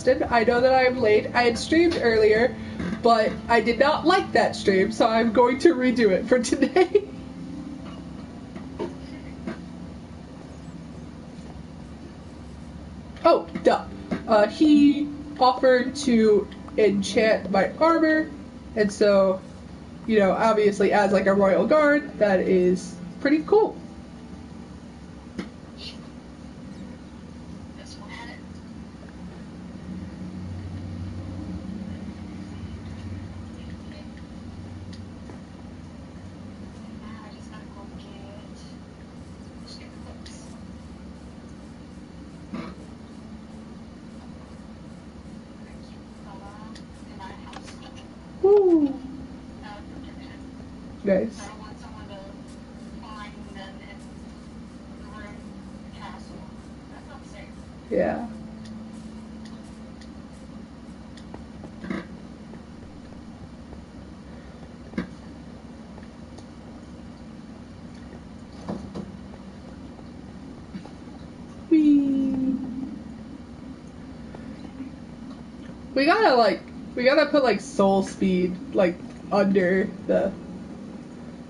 I know that I'm late. I had streamed earlier, but I did not like that stream, so I'm going to redo it for today. Oh, duh. He offered to enchant my armor, and so, you know, obviously as like a royal guard, that is pretty cool. Woo! Nice. Yeah. We gotta put like soul speed like under the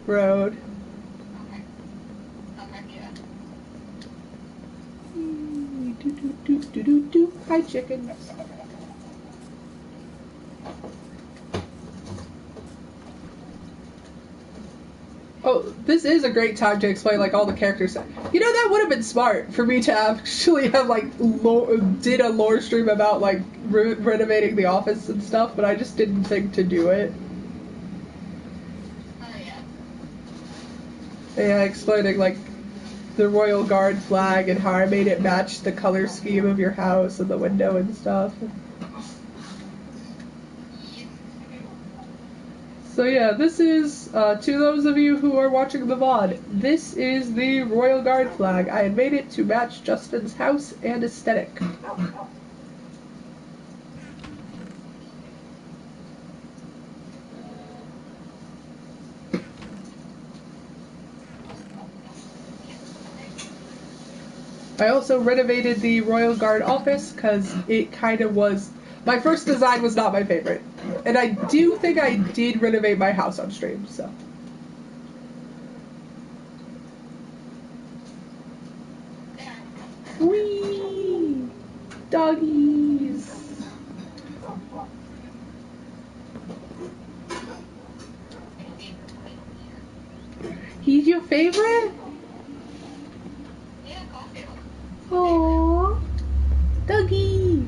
road. Hi, chicken. Oh, this is a great time to explain like all the characters. You know, that would have been smart for me to actually have like did a lore stream about like renovating the office and stuff, but I just didn't think to do it. Oh yeah. Yeah, explaining like the Royal Guard flag and how I made it match the color scheme of your house and the window and stuff. So yeah, this is, to those of you who are watching the VOD, this is the Royal Guard flag. I had made it to match Justin's house and aesthetic. I also renovated the Royal Guard office because it kind of was... My first design was not my favorite. And I do think I did renovate my house on stream, so... Whee! Doggies! He's your favorite? Yeah, coffee. Aww. Dougie!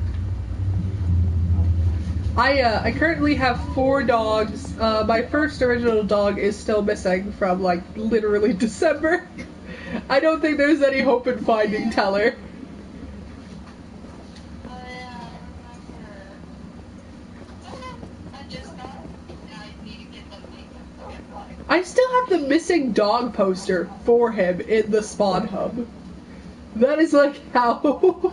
I currently have 4 dogs. My first original dog is still missing from, like, literally December. I don't think there's any hope in finding Teller. Oh yeah, I remember. I just got it. I need to get the makeup. I still have the missing dog poster for him in the spawn hub. That is like how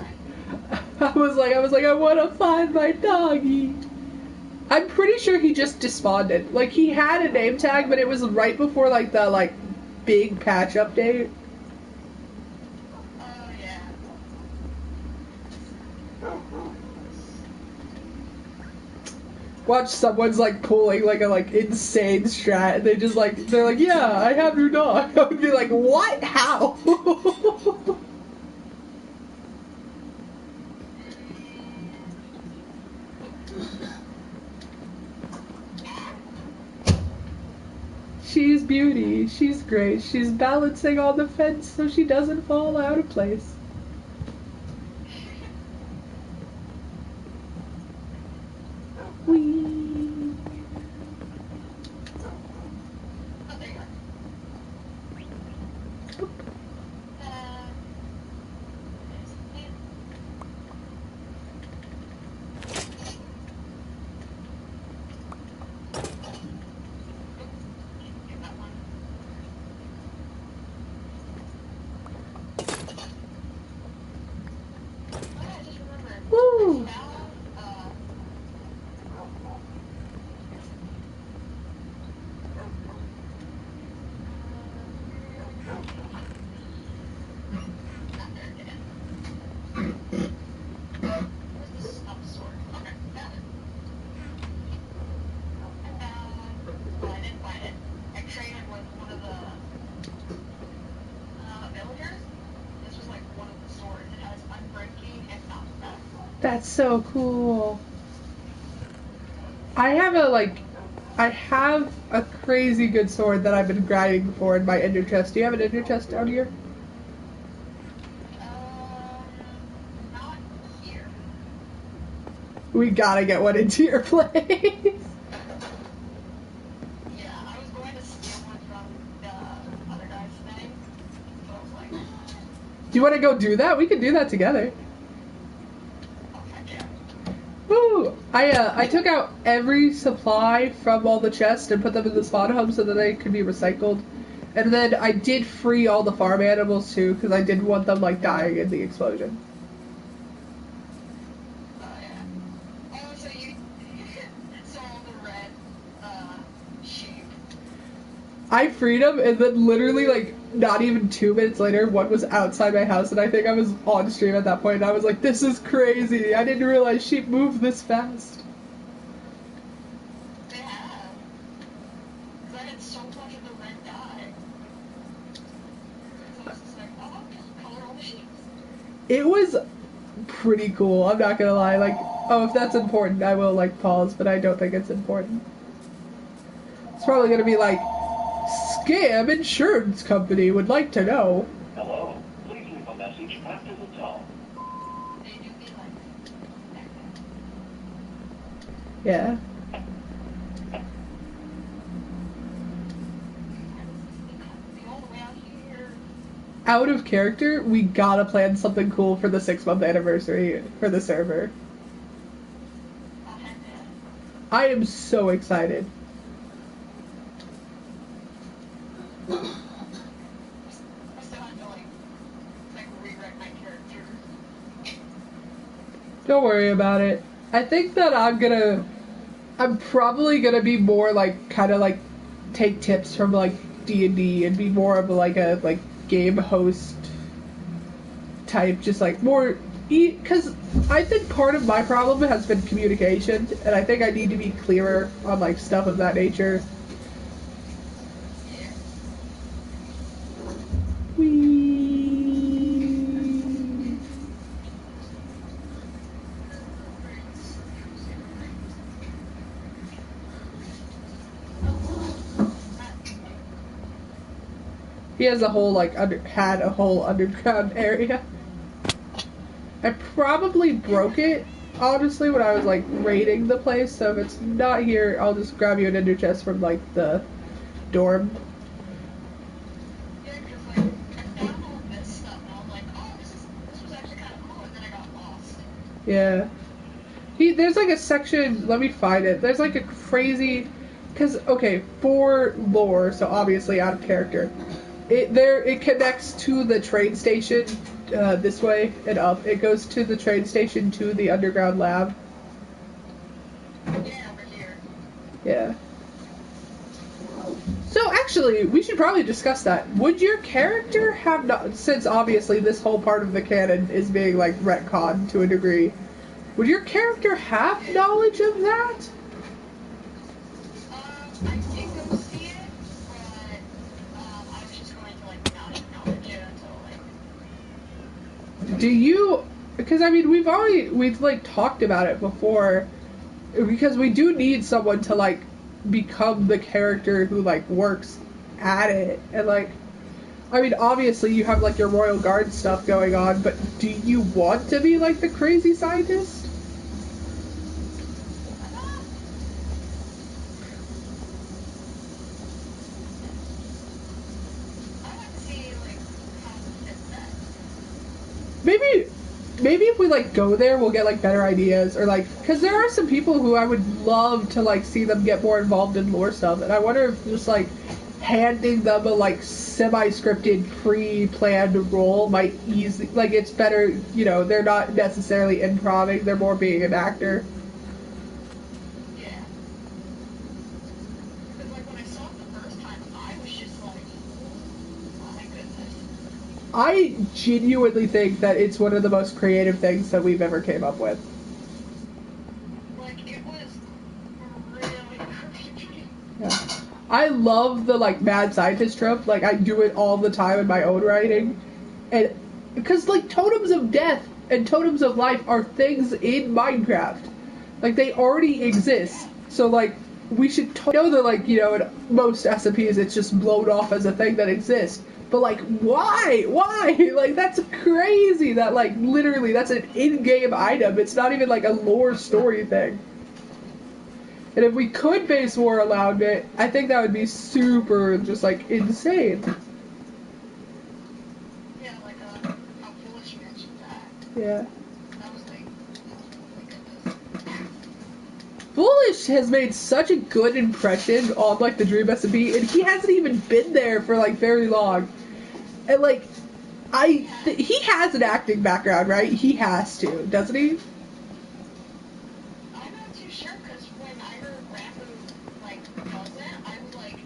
I was like I want to find my doggy. I'm pretty sure he just desponded. Like he had a name tag, but it was right before like the big patch update. Oh yeah. Watch someone's like pulling like a insane strat and they're like, yeah, I have your dog. I would be like, what? How? She's beauty. She's great. She's balancing on the fence so she doesn't fall out of place. Whee! Oh, there you are. That's so cool. I have a crazy good sword that I've been grinding for in my ender chest. Do you have an ender chest down here? Not here. We gotta get one into your place. Yeah, I was going to steal one from the other guy's thing, but I was like, Do you want to go do that? We can do that together. oh, heck yeah. Woo! I took out every supply from all the chests and put them in the spawn hub so that they could be recycled. And then I did free all the farm animals too, because I didn't want them like dying in the explosion. Oh, yeah. Oh, so you saw the red, sheep. I freed them, and then literally like not even 2 minutes later, one was outside my house, and I think I was on stream at that point, and I was like, this is crazy. I didn't realize sheep move this fast. They have. Because I had so much of the red dye. So I was just like, oh, just color all the sheep. It was pretty cool, I'm not gonna lie. Like, oh, if that's important, I will like pause, but I don't think it's important. It's probably gonna be like, Scam Insurance Company would like to know. Hello, please leave a message after the tone. They do be like, Yeah. the whole way out here. Out of character, we gotta plan something cool for the 6-month anniversary for the server. Oh, heck yeah. I am so excited. I still have to like rewrite my character. Don't worry about it. I think that I'm probably gonna be more like, kind of like, take tips from like D&D and be more of like a like game host type, just like more, because I think part of my problem has been communication, and I think I need to be clearer on like stuff of that nature. Yeah. Whee! He has a whole had a whole underground area. I probably broke it, honestly, when I was like raiding the place, so if it's not here, I'll just grab you an ender chest from like the dorm. Yeah, because like I found all this stuff and I was like, oh, this was actually kind of cool, and then I got lost. Yeah. There's like a section, let me find it. There's like a crazy, because, okay, for lore, so obviously out of character, it connects to the train station this way and up. It goes to the train station to the underground lab. Yeah, over here. Yeah. So actually, we should probably discuss that. Would your character have not, since obviously this whole part of the canon is being like retconned to a degree, would your character have knowledge of that? I did go see it, but I was just going to like not acknowledge it until like. Do you, because I mean we've like talked about it before, because we do need someone to like become the character who like works at it, and like, I mean obviously you have like your Royal Guard stuff going on, but do you want to be like the crazy scientist? I want to see like how it fits that. Maybe if we like go there, we'll get like better ideas, or like, because there are some people who I would love to like see them get more involved in lore stuff, and I wonder if just like handing them a like semi-scripted, pre-planned role might ease, like, it's better, you know, they're not necessarily improvising, they're more being an actor. Yeah. Because like when I saw it the first time, I was just like, oh my goodness. I genuinely think that it's one of the most creative things that we've ever came up with. Like it was really creepy. Yeah. I love the like mad scientist trope. Like I do it all the time in my own writing, and because like totems of death and totems of life are things in Minecraft. Like, they already exist. So, like, we should know that, like, you know, in most SMPs it's just blown off as a thing that exists. But, like, why? Why? Like, that's crazy that, like, literally, that's an in-game item. It's not even, like, a lore story thing. And if we could base war around it, I think that would be super, just, like, insane. Yeah, like, how foolish you mentioned that. Yeah. That was like, oh my goodness. Foolish has made such a good impression on, like, the Dream SMP, and he hasn't even been there for, like, very long. And, like, he has an acting background, right? He has to, doesn't he? I'm not too sure, because when I heard Rambo, like, doesn't, I was like,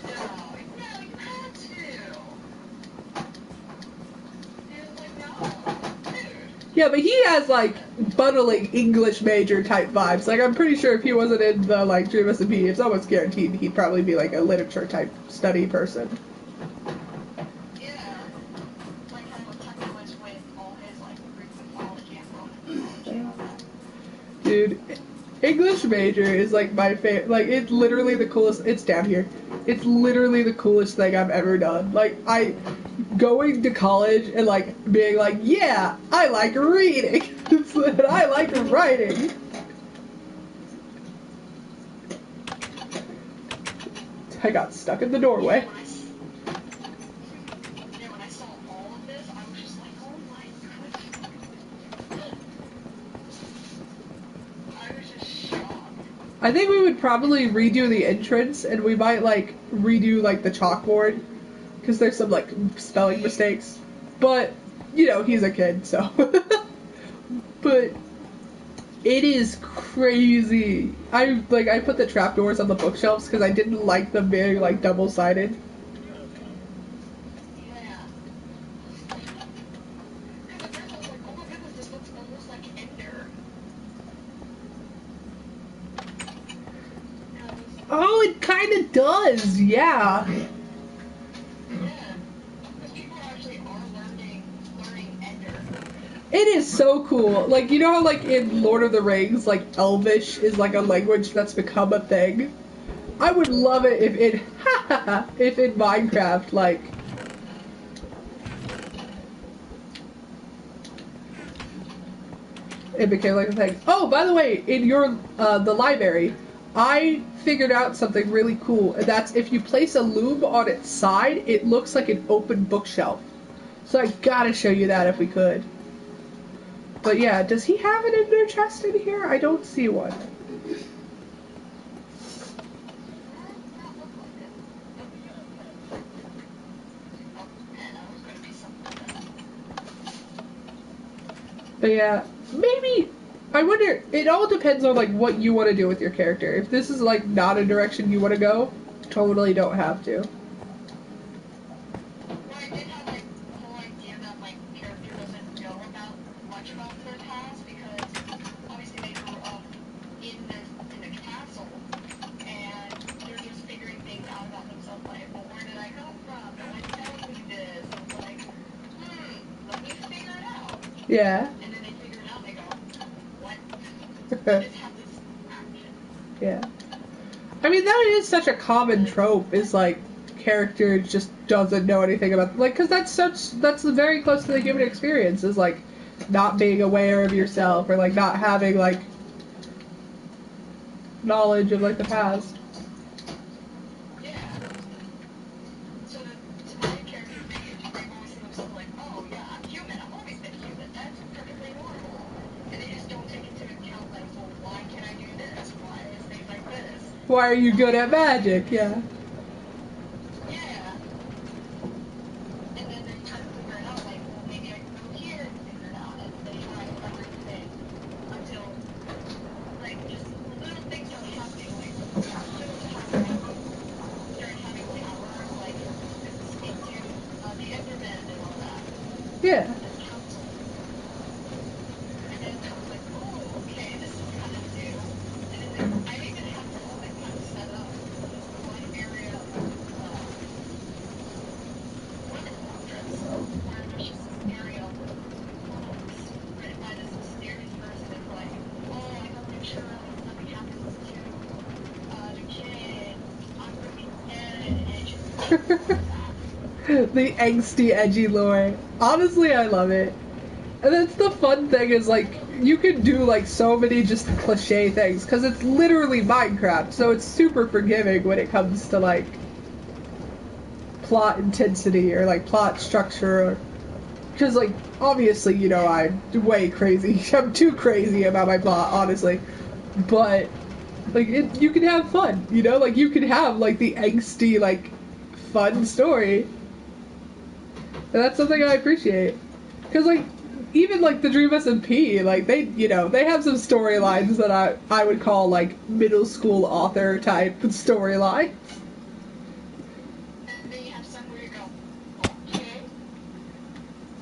no, you had to. He was like, no, dude. Yeah, but he has, like, bundling English major type vibes. Like, I'm pretty sure if he wasn't in the, like, Dream SMP, it's almost guaranteed he'd probably be, like, a literature type study person. Yeah. Like, how Tucker was with all his, like, Greek mythology and Roman mythology and all that. Dude, English major is, like, my favorite. Like, it's literally the coolest. It's down here. It's literally the coolest thing I've ever done. Like, going to college and, like, being like, yeah, I like reading. And I like writing. I got stuck in the doorway. When I saw all of this, I was just like, oh my goodness. I was just shocked. I think we would probably redo the entrance, and we might, like, redo, like, the chalkboard, because there's some, like, spelling mistakes. But, you know, he's a kid, so. But it is crazy. I put the trapdoors on the bookshelves because I didn't like them being, like, double-sided. Yeah. Because at first I was like, oh my goodness, this looks almost like Ender. Oh, it kind of does, yeah. Yeah. Because people actually are learning Ender. It is so cool. Like, you know how, like, in Lord of the Rings, like, Elvish is, like, a language that's become a thing? I would love it if it, if in Minecraft, like, it became, like, a thing. Oh, by the way, in your, the library, I figured out something really cool, and that's if you place a loom on its side, it looks like an open bookshelf. So I gotta show you that if we could. But yeah, does he have an ender chest in here? I don't see one. But yeah, maybe, I wonder, it all depends on, like, what you want to do with your character. If this is, like, not a direction you want to go, totally don't have to. Well, I did have, like, the whole idea that my character doesn't know much about their past, because obviously they grew up in the castle, and they're just figuring things out about themselves, like, well, where did I come from? No one tells me this. And it's like, let me figure it out. Yeah. And then they figure it out, and they go, what? I just have this action. Yeah. I mean, that is such a common trope, is, like, character just doesn't know anything about, like, because that's very close to the human experience, is, like, not being aware of yourself, or, like, not having, like, knowledge of, like, the past. Yeah. So to my character, they always see themselves like, oh yeah, I'm human. I've always been human. That's perfectly normal. And they just don't take into account like, well, why can I do this? Why is things like this? Why are you good at magic? Yeah. Yeah. And then they try to figure it out, like, well, maybe I can go here and figure it out. And they try everything until, like, just little things start happening, like, shows how start having powers, like, this is into the Enderman and all that. Yeah. And council. And then I was like, oh, okay, this is kind of new. And then I even have the whole thing kind of set up. This one area of Women's Fortress, where there's just this area with books The angsty, edgy lore. Honestly, I love it. And that's the fun thing is, like, you can do, like, so many just cliche things, because it's literally Minecraft, so it's super forgiving when it comes to, like, plot intensity or, like, plot structure. Because, like, obviously, you know, I'm way crazy. I'm too crazy about my plot, honestly. But, like, you can have fun, you know? Like, you can have, like, the angsty, like, fun story. And that's something I appreciate. Because, like, even, like, the Dream SMP, like, they, you know, they have some storylines that I would call, like, middle school author type storyline. And then you have some where you go, okay,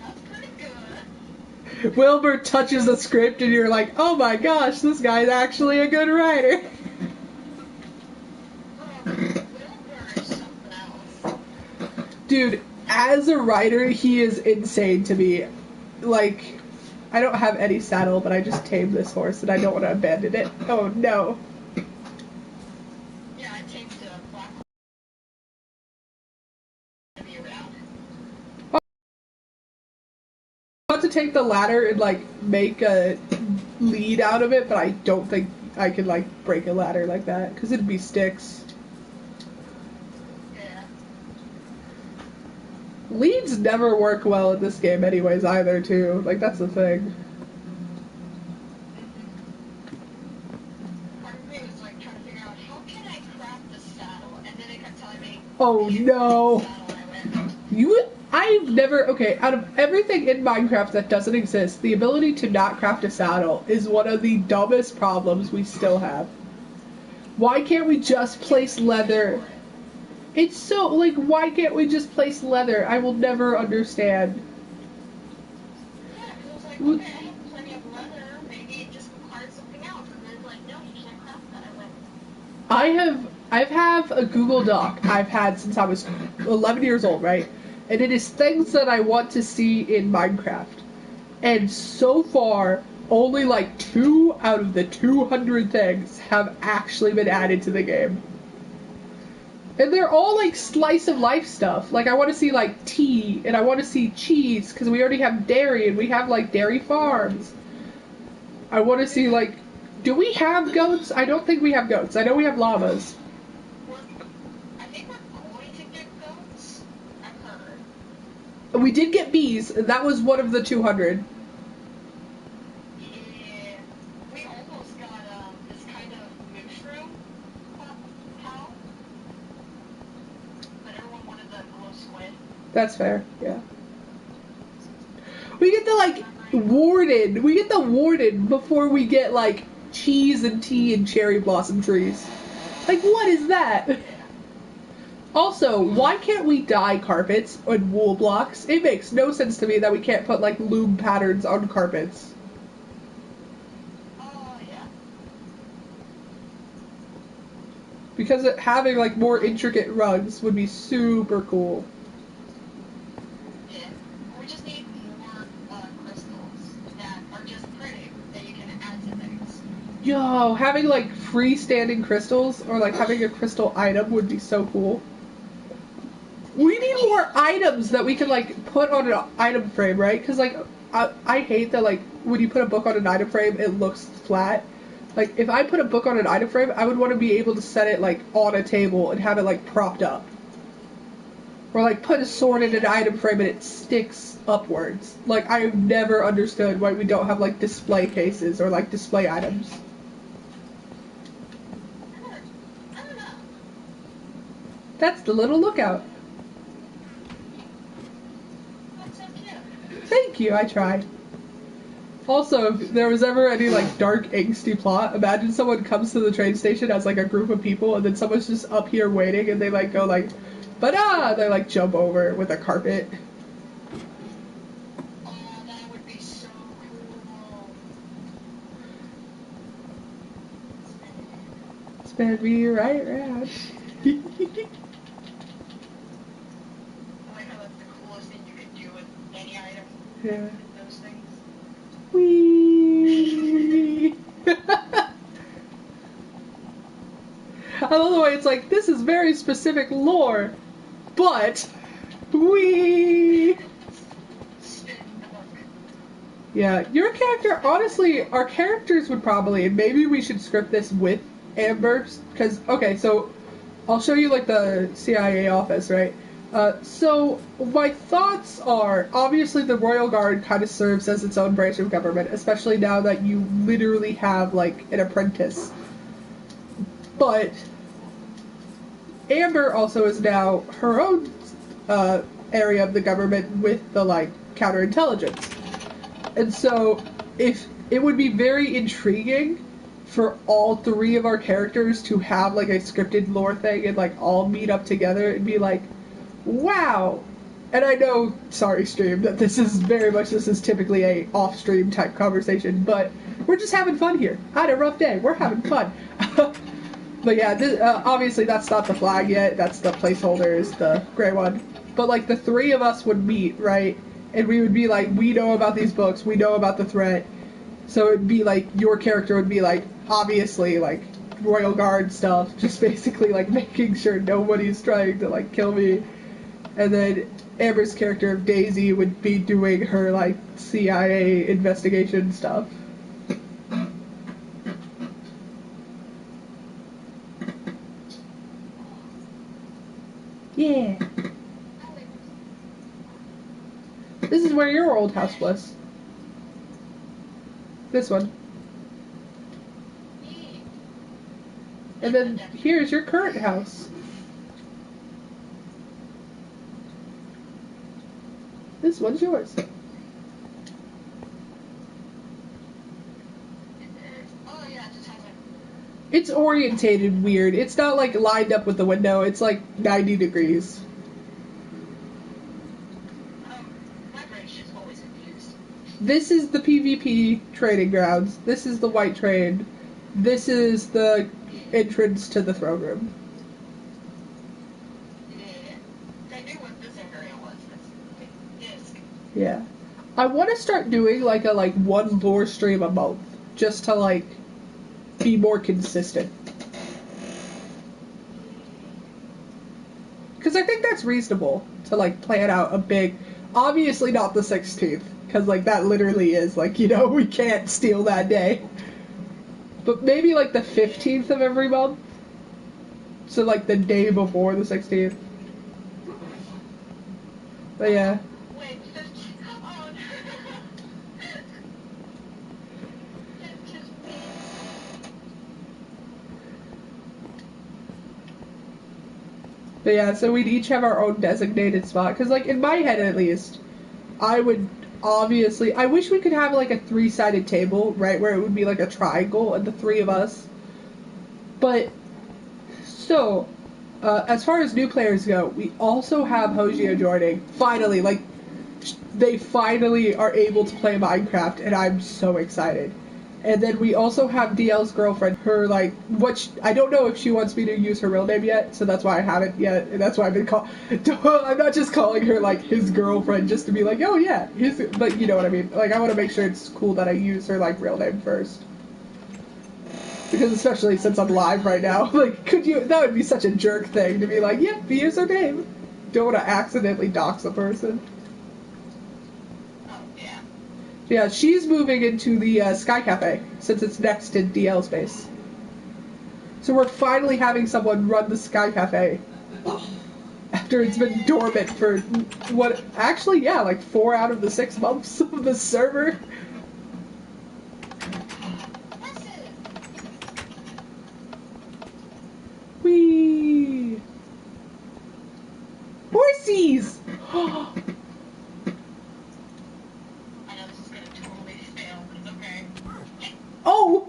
that's pretty good. Wilbur touches the script and you're like, oh my gosh, this guy's actually a good writer. Wilbur is something else. Dude, as a writer, he is insane to me. Like, I don't have any saddle, but I just tamed this horse and I don't want to abandon it. Oh no. Yeah, I tamed a black horse to be around. I'm about to take the ladder and, like, make a lead out of it, but I don't think I can, like, break a ladder like that, because it'd be sticks. Yeah. Leads never work well in this game anyways either, too. Like, that's the thing. Part of me was like trying to figure out how can I craft a saddle, and then it kept telling me, Oh no. saddle, and I went, I've never, okay, out of everything in Minecraft that doesn't exist, the ability to not craft a saddle is one of the dumbest problems we still have. Why can't we just place leather? It's so, like, why can't we just place leather? I will never understand. yeah, because I was like, okay, I have plenty of leather, maybe it just requires something else, and then it's like, no, you can't craft that. I went, I've had a Google Doc I've had since I was 11 years old, right? And it is things that I want to see in Minecraft. And so far, only like 2 out of the 200 things have actually been added to the game. And they're all like slice of life stuff. Like, I want to see like tea, and I want to see cheese, because we already have dairy, and we have like dairy farms. I want to see like, do we have goats? I don't think we have goats. I know we have llamas. I think we're going to get goats. I've heard. We did get bees, and that was one of the 200. Yeah, we almost got this kind of mushroom cow, but everyone wanted the glow squid. That's fair, yeah. We get the, like, warden. We get the warden before we get, like, cheese and tea and cherry blossom trees. Like, what is that? Also, why can't we dye carpets and wool blocks? It makes no sense to me that we can't put, like, loom patterns on carpets. Oh, yeah. Because having, like, more intricate rugs would be super cool. Yeah. We just need more crystals that are just pretty that you can add to things. Yo, having, like, freestanding crystals or, like, having a crystal item would be so cool. We need more items that we can, like, put on an item frame, right? Because, like, I hate that, like, when you put a book on an item frame, it looks flat. Like, if I put a book on an item frame, I would want to be able to set it, like, on a table and have it, like, propped up. Or, like, put a sword in an item frame and it sticks upwards. Like, I've never understood why we don't have, like, display cases or, like, display items. I don't know. That's the little lookout. That's so cute. Thank you, I try. Also, if there was ever any, like, dark, angsty plot, imagine someone comes to the train station as, like, a group of people, and then someone's just up here waiting, and they, like, go, like, ba-da! They, like, jump over with a carpet. Oh, that would be so cool. Spin me right round. I like how that's the coolest thing you could do with any item. Yeah. Those things. Whee! I love the way it's like, this is very specific lore. But we. Spin the book. Yeah, your character, honestly, our characters would probably, and maybe we should script this with Amber, because, okay, so I'll show you, like, the CIA office, right? So my thoughts are, obviously the Royal Guard kind of serves as its own branch of government, especially now that you literally have, like, an apprentice. But Amber also is now her own area of the government with the, like, counterintelligence. And so, if it would be very intriguing for all three of our characters to have like a scripted lore thing and like all meet up together and be like, wow. And I know, sorry stream, that this is typically a off-stream type conversation, but we're just having fun here. I had a rough day. We're having fun. But yeah, this, obviously that's not the flag yet. That's the placeholder, is the gray one. But like the three of us would meet, right? And we would be like, we know about these books, we know about the threat. So it'd be like, your character would be like, obviously, like, Royal Guard stuff, just basically like making sure nobody's trying to like kill me. And then Amber's character of Daisy would be doing her like CIA investigation stuff. Yeah. This is where your old house was. This one. And then here's your current house. This one's yours. Oh yeah, it just has like. It's orientated weird. It's not like lined up with the window. It's like 90 degrees. My brain's just always confused. This is the PvP training grounds. This is the white train. This is the entrance to the throne room. Yeah. I knew what this area was. This disc. Yeah. I want to start doing like a one lore stream a month, just to like be more consistent. Because I think that's reasonable to like plan out a big, obviously not the 16th, because like that literally is like, you know, we can't steal that day. But maybe like the 15th of every month. So like the day before the 16th. But yeah. Wait, 15. Oh no. But yeah, so we'd each have our own designated spot. Because like in my head at least, I would obviously, I wish we could have like a 3-sided table, right, where it would be like a triangle and the three of us. But so as far as new players go, we also have Hojia joining. Finally, like they finally are able to play Minecraft, and I'm so excited. And then we also have DL's girlfriend. Her like, I don't know if she wants me to use her real name yet, so that's why I haven't yet. And that's why I've been I'm not just calling her like his girlfriend just to be like, oh yeah, but you know what I mean. Like I want to make sure it's cool that I use her like real name first. Because especially since I'm live right now, like that would be such a jerk thing to be like, yep, here's her name. Don't want to accidentally dox a person. Yeah, she's moving into the Sky Cafe, since it's next to DL's base. So we're finally having someone run the Sky Cafe. After it's been dormant for, like 4 out of the 6 months of the server. Whee! Horsies! Oh!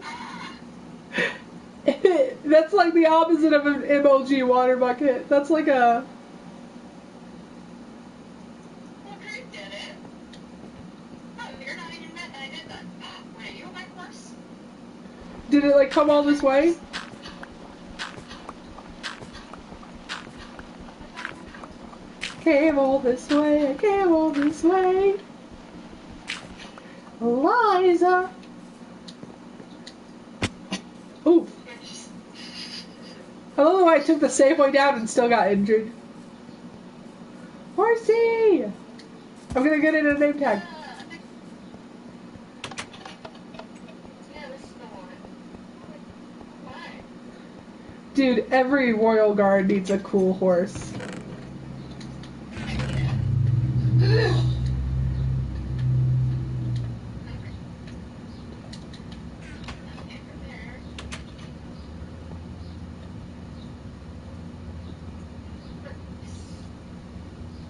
That's like the opposite of an MLG water bucket. That's like a... Well, Drake did it. Oh, you're not even mad that I did that. Wait, you my horse? Did it like come all this way? Came all this way, came all this way. Eliza! Oof. I don't know why I took the safe way down and still got injured. horsey! I'm gonna get it a name tag. Yeah, this is the one. Why? Dude, every royal guard needs a cool horse.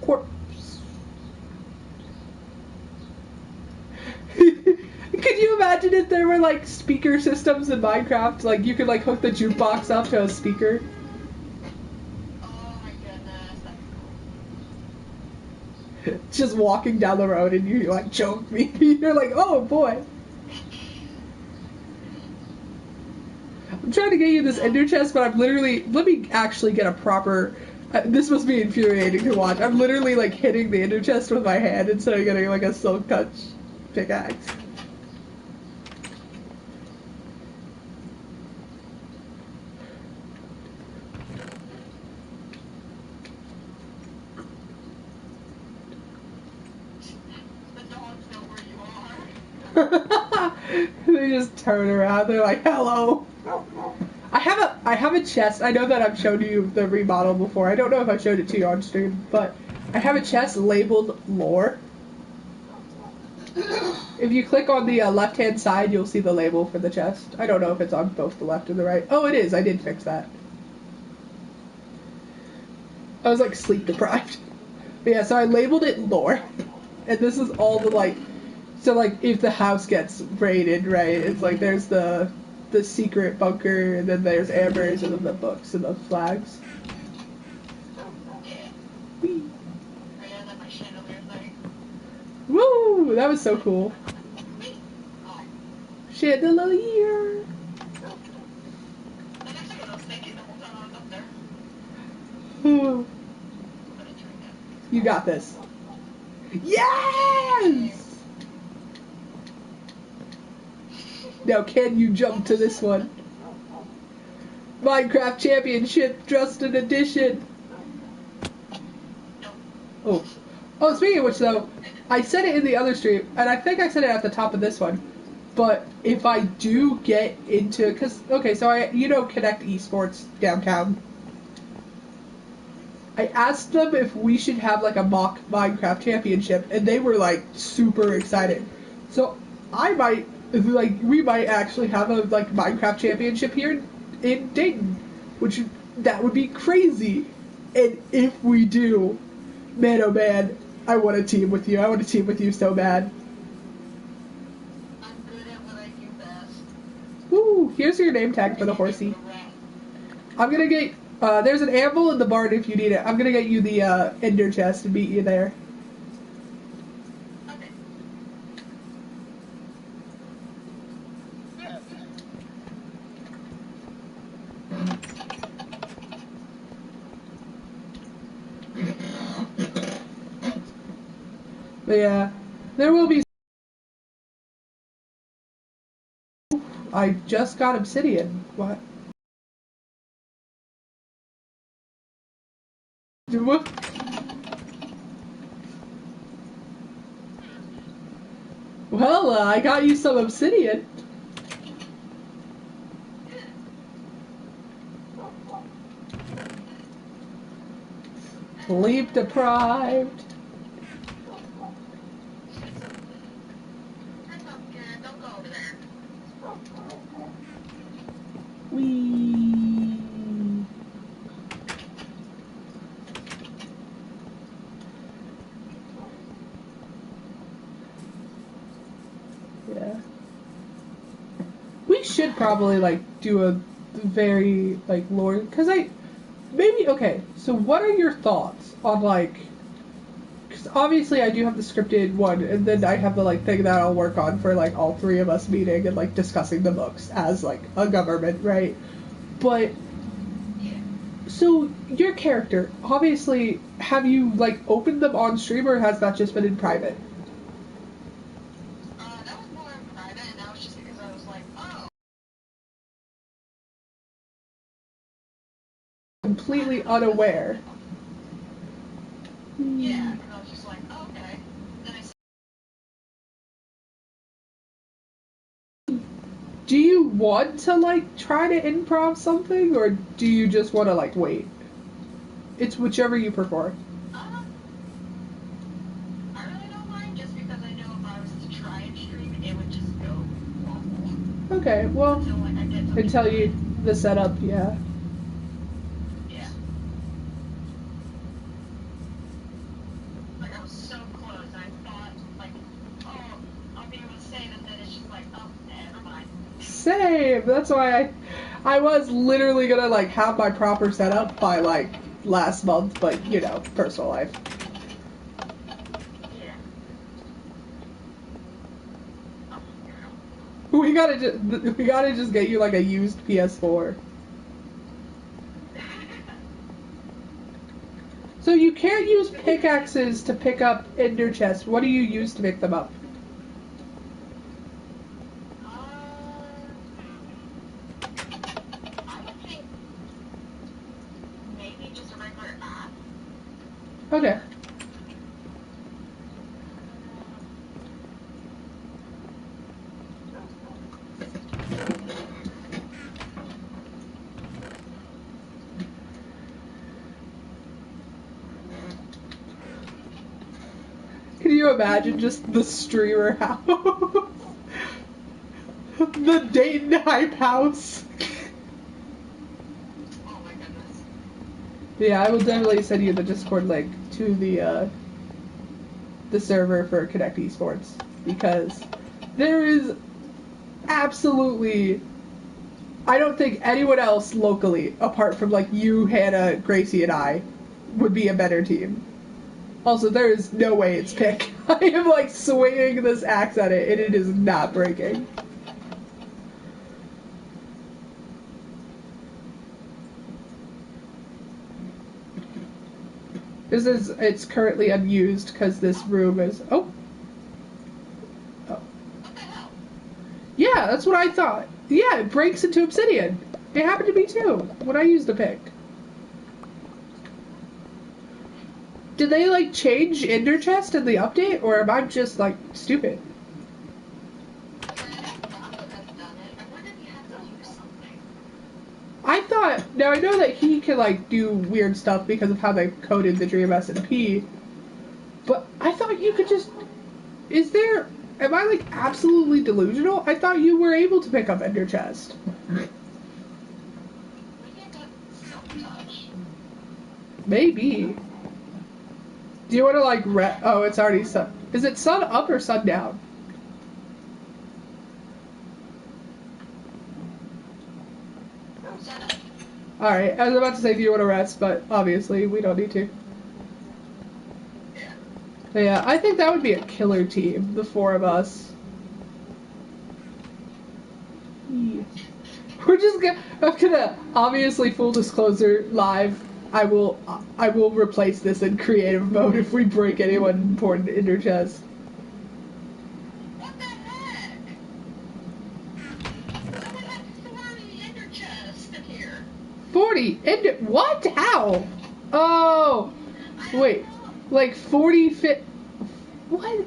Corpse. Could you imagine if there were like speaker systems in Minecraft? Like you could like hook the jukebox up to a speaker. Oh my goodness, that's cool. Just walking down the road and you like choke me. You're like, oh boy. I'm trying to get you this ender chest, but I'm literally. Let me actually get a proper. This must be infuriating to watch. I'm literally like hitting the ender chest with my hand instead of getting like a silk touch pickaxe. The dogs know where you are. They just turn around. They're like, "Hello." I have a chest. I know that I've shown you the remodel before. I don't know if I showed it to you on stream, but I have a chest labeled lore. If you click on the left-hand side, you'll see the label for the chest. I don't know if it's on both the left and the right. Oh, it is. I did fix that. I was like sleep deprived. But yeah, so I labeled it lore. And this is all the like. So like if the house gets raided, right? It's like there's the secret bunker, and then there's Amber's, and then the books and the flags. Whee. Yeah, like my chandelier thing. Woo! That was so cool. Oh. Chandelier. That's actually what I was thinking the whole time I was up there. You But it's right now. got this. Yes! Now can you jump to this one? Minecraft Championship Trusted Edition. Oh. Oh, speaking of which though, I said it in the other stream, and I think I said it at the top of this one, but if I do get into, cause, okay, so Connect Esports downtown. I asked them if we should have like a mock Minecraft championship, and they were like super excited. So we might actually have a like Minecraft championship here in Dayton, which that would be crazy. And if we do, man oh man, I want to team with you. I want to team with you so bad. I'm good at what I do best. Woo! Here's your name tag for the horsey. I'm gonna get. There's an anvil in the barn if you need it. I'm gonna get you the ender chest and meet you there. Okay. But yeah, there will be. I just got obsidian. What? Well, I got you some obsidian. Sleep deprived. That's not good. Don't go over there. Wee. Yeah. We should probably like do a very like lore, because okay. So what are your thoughts on like? Because obviously I do have the scripted one, and then I have the like thing that I'll work on for like all three of us meeting and like discussing the books as like a government, right? But so your character, obviously, have you like opened them on stream, or has that just been in private? That was more in private, and that was just because I was like, oh. Completely unaware. Yeah, and I was just like, oh, okay. Then I Do you want to, like, try to improv something, or do you just want to, like, wait? It's whichever you prefer. I really don't mind just because I know if I was to try and stream, it would just go awful. Okay, well, Until, like, I get something until you, good. the setup, yeah. Yeah. Like, I was so close. I thought, like, oh, I'll be able to save, and then it's just like, oh, never mind. Same! That's why I was literally gonna, like, have my proper setup by, like, last month, but, you know, personal life. Yeah. We gotta just get you, like, a used PS4. So you can't use pickaxes to pick up ender chests. What do you use to pick them up? I would think maybe just a regular app. Okay. Can you imagine just the streamer house? The Dayton Hype house. Oh my goodness. Yeah, I will definitely send you the Discord link to the server for Connect Esports, because there is absolutely, I don't think anyone else locally, apart from like you, Hannah, Gracie, and I, would be a better team. Also, there is no way it's pick. I am like swinging this axe at it, and it is not breaking. It's currently unused because this room is, oh. What the hell? Yeah, that's what I thought. Yeah, it breaks into obsidian. It happened to me too, when I used a pick. Did they, like, change Ender Chest in the update, or am I just, like, stupid? I thought, now I know that he can, like, do weird stuff because of how they coded the Dream SMP, but I thought you could just, am I, like, absolutely delusional? I thought you were able to pick up Ender Chest. Maybe. Do you want to, like, oh, it's already sun. Is it sun up or sun down? Alright, I was about to say, do you want to rest, but obviously we don't need to. But yeah, I think that would be a killer team, the four of us. We're just gonna, I'm gonna, obviously, full disclosure, live, I will replace this in creative mode if we break anyone important in their chest. What the heck? Someone had 40 ender chests in here. 40? What? How? Oh, wait, like 40 fit. What?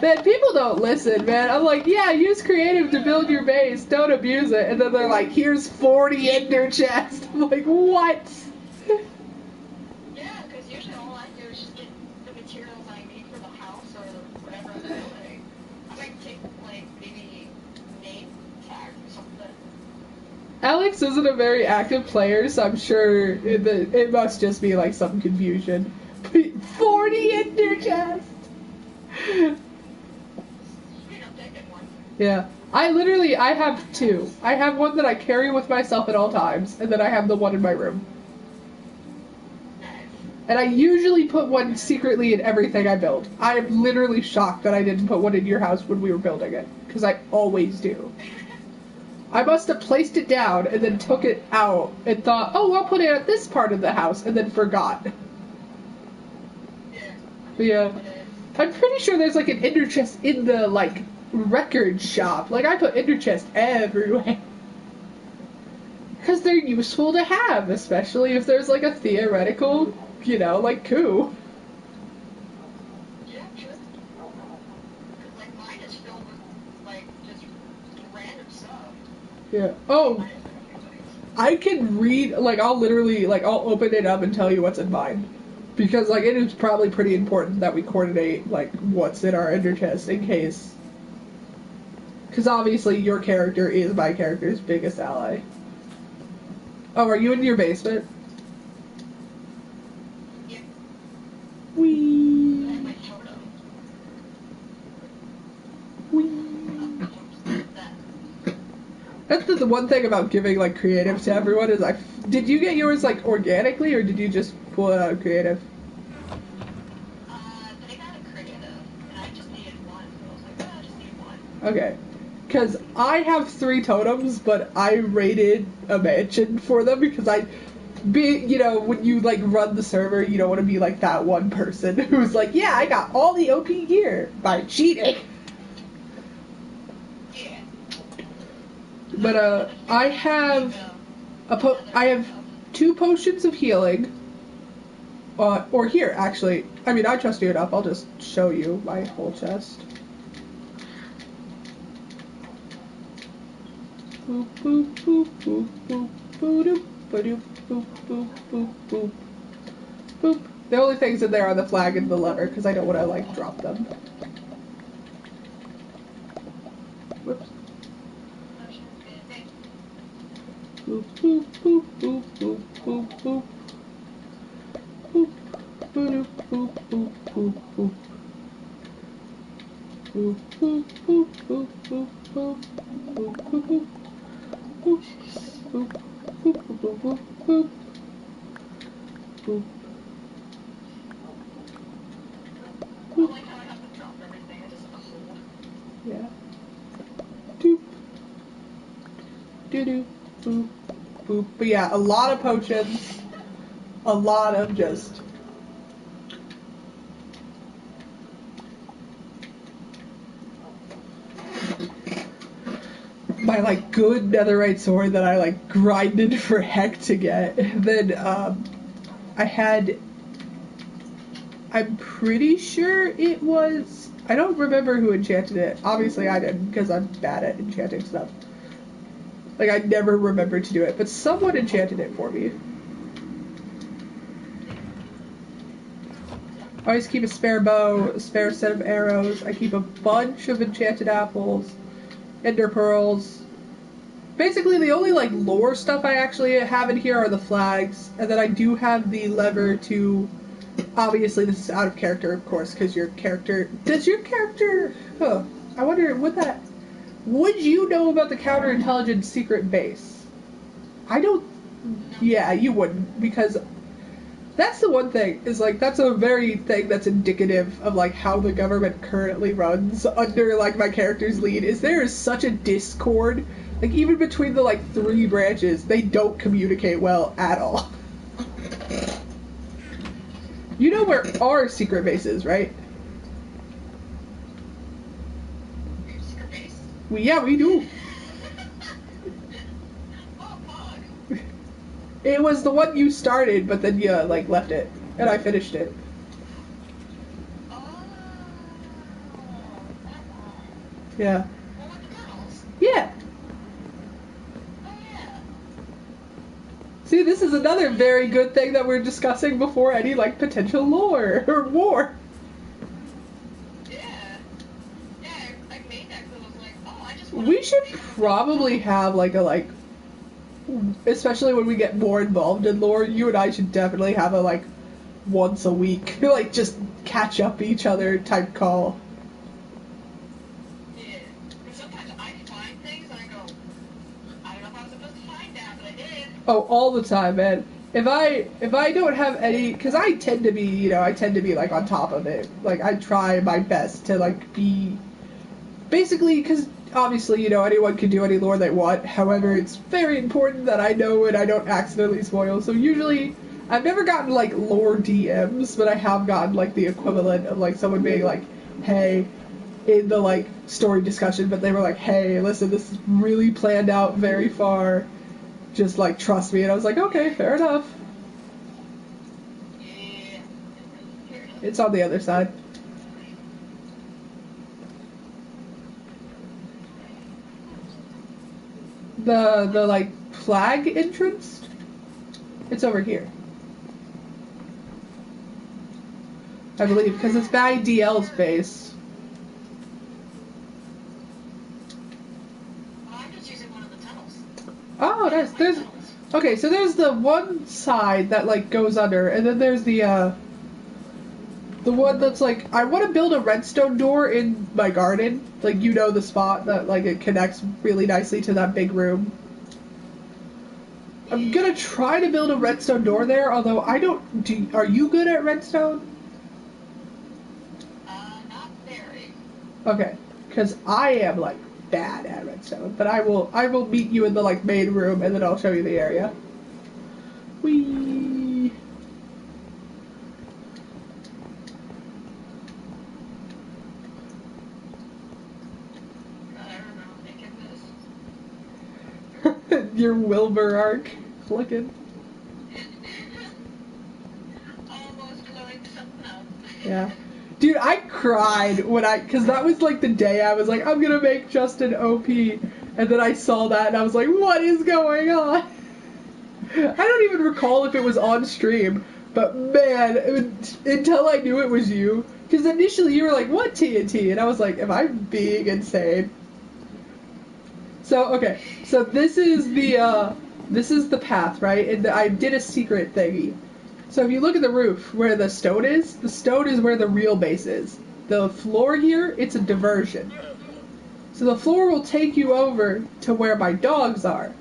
Man, people don't listen, man. I'm like, yeah, use creative to build your base, don't abuse it. And then they're like, here's 40 ender chests. I'm like, what? Yeah, because usually all I do is just get the materials I need for the house or whatever I'm building. I might take, like, maybe name tags or something. Alex isn't a very active player, so I'm sure it must just be like some confusion. 40 ender chests! Yeah. I have two. I have one that I carry with myself at all times, and then I have the one in my room. And I usually put one secretly in everything I build. I am literally shocked that I didn't put one in your house when we were building it, because I always do. I must have placed it down and then took it out and thought, oh, I'll put it at this part of the house, and then forgot. Yeah. I'm pretty sure there's like an ender chest in the, like, record shop. Like, I put ender chests everywhere. Because they're useful to have, especially if there's like a theoretical, you know, like, coup. Yeah. Oh, I can read, like, I'll literally, like, I'll open it up and tell you what's in mine. Because, like, it is probably pretty important that we coordinate, like, what's in our ender chest in case. Because obviously your character is my character's biggest ally. Oh, are you in your basement? Yeah. Wee. And my photo. Wee. That. That's the one thing about giving, like, creative to everyone is did you get yours, like, organically, or did you just pull it out of creative? They got a creative, and I just needed one. So I was like, oh, I just need one. Okay. Because I have 3 totems, but I rated a mansion for them because when you, like, run the server, you don't want to be, like, that one person who's like, yeah, I got all the OP gear by cheating. Yeah. But, I have I have 2 potions of healing. Or here, actually. I mean, I trust you enough. I'll just show you my whole chest. Boop, boop, boop, boop, boop, boop, boop, boop, boop, boop, boop, boop. The only things in there are the flag and the lever, because I don't want to, like, drop them. Whoops. Boop, boop, boop, boop, boop, boop, boop. Boop, boop, boop, boop, boop, boop. Boop, boop, boop, boop, boop, boop, boop, boop, boop. Boop, boop, boop, boop, boop, boop, boop. I like how I have to drop everything. I just hold. Yeah. Doop. Doo-doo. Boop. Boop. But yeah, a lot of potions. A lot of just... my, like, good netherite sword that I, like, grinded for heck to get. Then, I had... I'm pretty sure it was... I don't remember who enchanted it. Obviously I didn't, because I'm bad at enchanting stuff. Like, I never remembered to do it, but someone enchanted it for me. I always keep a spare bow, a spare set of arrows. I keep a bunch of enchanted apples, ender pearls. Basically, the only, like, lore stuff I actually have in here are the flags, and then I do have the lever to... Obviously, this is out of character, of course, because your character... Does your character... Huh. I wonder, would you know about the counterintelligence secret base? I don't... Yeah, you wouldn't, because... That's the one thing, is, like, that's a very thing that's indicative of, like, how the government currently runs under, like, my character's lead, is there is such a discord. Like, even between the, like, 3 branches, they don't communicate well at all. You know where our secret base is, right? Secret base? Yeah, we do. Oh, fuck. It was the one you started, but then you, like, left it. And I finished it. Oh. Yeah. Well, with the girls. Yeah. Oh, yeah. See, this is another very good thing that we're discussing before any, like, potential lore or war. Yeah. Yeah, I made that because I was like, oh, I just want We should probably have, like, especially when we get more involved in lore, you and I should definitely have a, like, once a week, like, just catch up each other type call. Yeah. Because sometimes I find things and I go, I don't know if I was supposed to find that, but I did. Oh, all the time, man. If I don't have any, because I tend to be, like, on top of it. Like, I try my best to, like, be, basically, because obviously, anyone can do any lore they want. However, it's very important that I know and I don't accidentally spoil. So usually, I've never gotten, like, lore DMs, but I have gotten, like, the equivalent of, like, someone being like, hey, in the, like, story discussion, but they were like, hey, listen, this is really planned out very far. Just, like, trust me. And I was like, okay, fair enough. Yeah. Fair enough. It's on the other side. the like flag entrance. It's over here, I believe, because it's by DL's base. Well, I'm just using one of the tunnels. Oh, there's okay. So there's the one side that like goes under, and then there's the one that's like, I want to build a redstone door in my garden. Like, you know, the spot that like it connects really nicely to that big room. I'm gonna try to build a redstone door there, although I don't. Are you good at redstone? Not very. Okay, because I am like bad at redstone, but I will meet you in the like main room, and then I'll show you the area. Whee! God, I remember making this. Your Wilbur arc. Looking. Almost blowing something up. Yeah. Dude, I cried because that was like the day I was like, I'm gonna make Justin OP, and then I saw that and I was like, what is going on? I don't even recall if it was on stream, but man, until I knew it was you, because initially you were like, what TNT? And I was like, am I being insane? So, okay, so this is the path, right? And I did a secret thingy. So if you look at the roof, where the stone is where the real base is. The floor here, it's a diversion. So the floor will take you over to where my dogs are.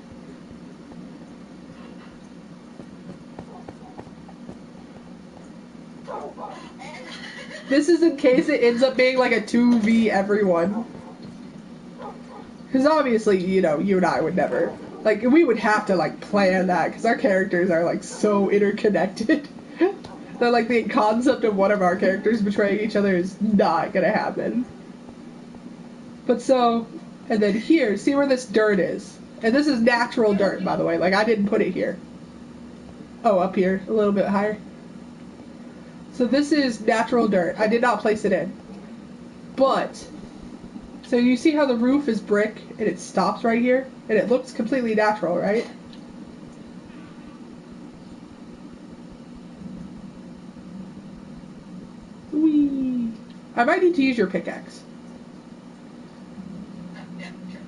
This is in case it ends up being like a 2v everyone. Because obviously, you know, you and I would never, like, we would have to, like, plan that, because our characters are, like, so interconnected that, like, the concept of one of our characters betraying each other is not gonna happen. But so, and then here, see where this dirt is? And this is natural dirt, by the way, like, I didn't put it here. Oh, up here, a little bit higher. So this is natural dirt. I did not place it in. But, so you see how the roof is brick and it stops right here? And it looks completely natural, right? Whee! I might need to use your pickaxe. Yeah, sure.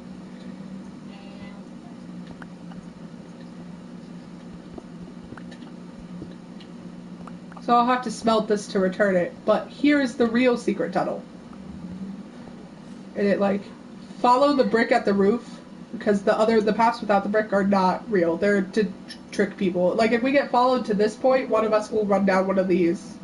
So I'll have to smelt this to return it. But here is the real secret tunnel. And it, like, follow the brick at the roof, because the paths without the brick are not real. They're to trick people. Like, if we get followed to this point, one of us will run down one of these.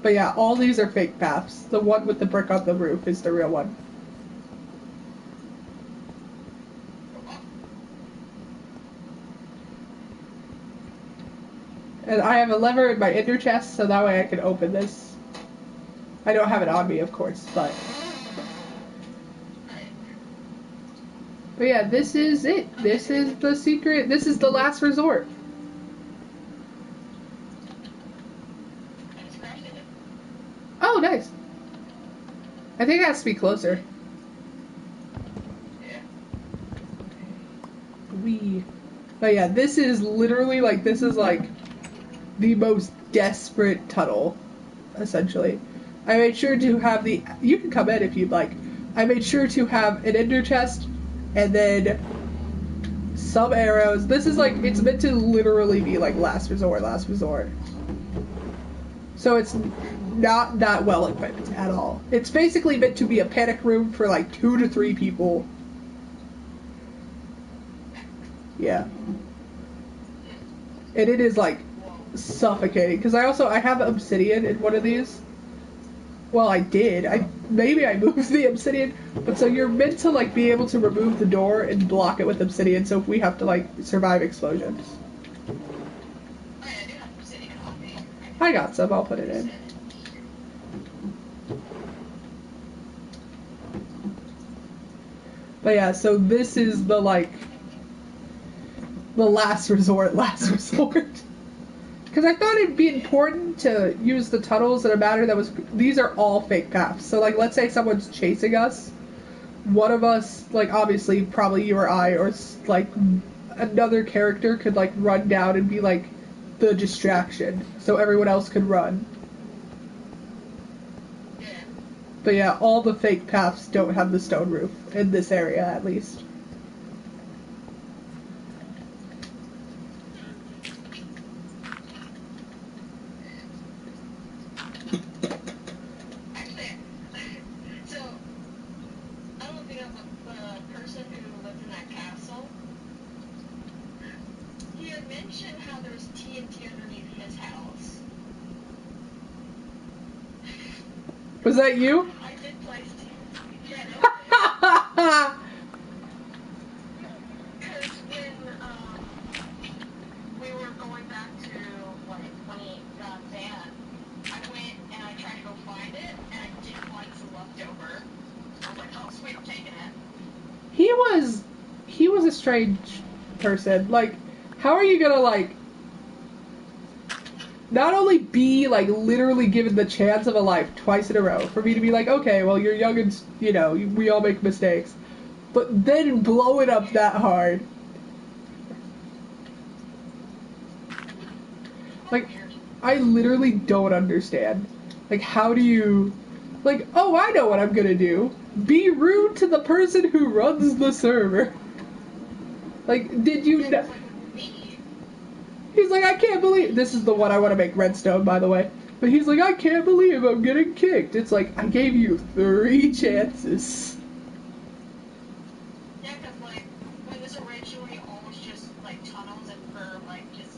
But yeah, all these are fake paths. The one with the brick on the roof is the real one. And I have a lever in my ender chest, so that way I can open this. I don't have it on me, of course, but yeah, this is it. This is the secret. This is the last resort. Oh, nice. I think it has to be closer. But yeah, this is literally like, this is like the most desperate tunnel, essentially. I made sure to have you can come in if you'd like. I made sure to have an ender chest and then some arrows. This is like, it's meant to literally be like last resort. So it's not that well equipped at all. It's basically meant to be a panic room for like 2 to 3 people. Yeah. And it is like suffocating, because I have obsidian in one of these. Well, I did. Maybe I moved the obsidian, but so you're meant to like be able to remove the door and block it with obsidian, so if we have to like survive explosions. I got some, I'll put it in. But yeah, so this is the like the last resort. Because because I thought it'd be important to use the tunnels in a manner that was, these are all fake paths. So, like, let's say someone's chasing us. One of us, like, obviously, probably you or I, or, like, another character could, like, run down and be, like, the distraction. So everyone else could run. Yeah. But yeah, all the fake paths don't have the stone roof. In this area, at least. Actually, so, I don't know if you know the person who lived in that castle. He had mentioned how there was TNT underneath his house. Was that you? I did place TNT. Yeah, that was it. Because when we were going back to, like, when he got Van, I went and I tried to go find it, and I didn't find some leftover. I was like, oh, sweet, I'm taking it. He was a strange person. Like, how are you gonna, like, not only be, like, literally given the chance of a life twice in a row, for me to be like, okay, well, you're young and, you know, we all make mistakes, but then blow it up that hard. Like, I literally don't understand. Like, how do you, like, oh, I know what I'm gonna do. Be rude to the person who runs the server. Like, did you Yeah, know? it's like me. He's like, I can't believe, this is the one I want to make redstone, by the way. But he's like, I can't believe I'm getting kicked. It's like, I gave you 3 chances. Yeah, because, like, when this originally all was just, like, tunnels and for, like, just,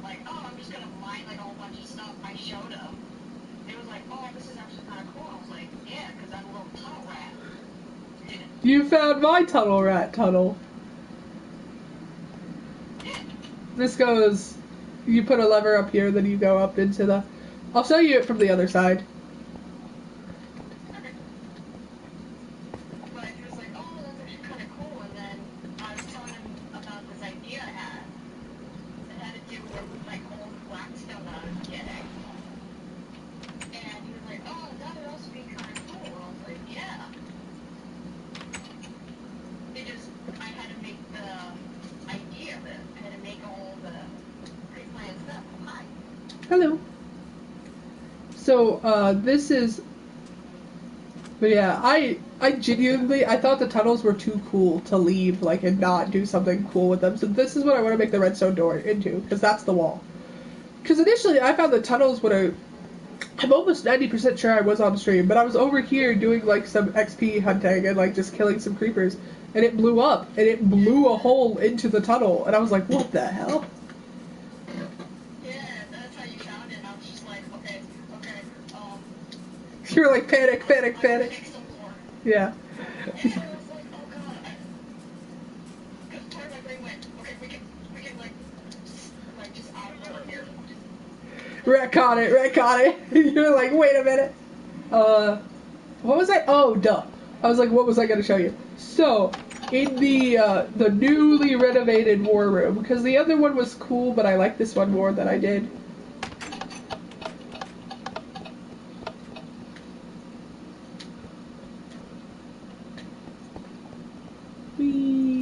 like, oh, I'm just gonna mine, like, a whole bunch of stuff, I showed him. It was like, oh, this is actually kind of cool. I was like, yeah, because I'm a little tunnel rat. You found my tunnel rat tunnel. This goes, you put a lever up here, then you go up into the, I'll show you it from the other side. Okay. But he was like, oh, that's actually kind of cool. And then I was telling him about this idea I had. It had to do with, like, old blackstone that I was getting. And he was like, oh, that would also be kind of cool. And I was like, yeah. It just, I had to make the idea of it. I had to make all the pre-planned stuff. Hi. Hello. So, this is, but yeah, I genuinely, I thought the tunnels were too cool to leave, like, and not do something cool with them. So this is what I want to make the redstone door into, because that's the wall. Because initially, I found the tunnels would have, I'm almost 90% sure I was on stream, but I was over here doing, like, some XP hunting and, like, just killing some creepers, and it blew up, and it blew a hole into the tunnel, and I was like, what the hell? Yeah, that's how you found it. And I was just like, okay, You're like, panic, panic, I'm gonna panic. pick some more. Yeah. And I was like, oh god. Because part of my brain went, okay, we can like just out of here. Retcon it. You're like, wait a minute. What was I? Oh, duh. I was like, what was I going to show you? So, in the newly renovated war room, because the other one was cool, but I like this one more than I did.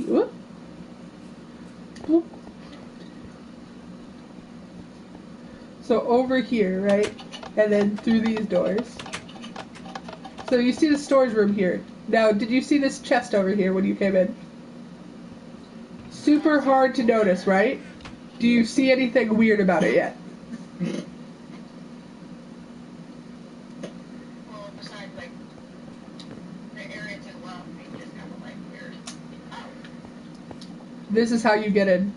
Whoop. Whoop. So over here, right? And then through these doors. So you see the storage room here. Now, did you see this chest over here when you came in? Super hard to notice, right? Do you see anything weird about it yet? Well, besides like the area to the left, it's just kind of like weird. Oh. This is how you get in.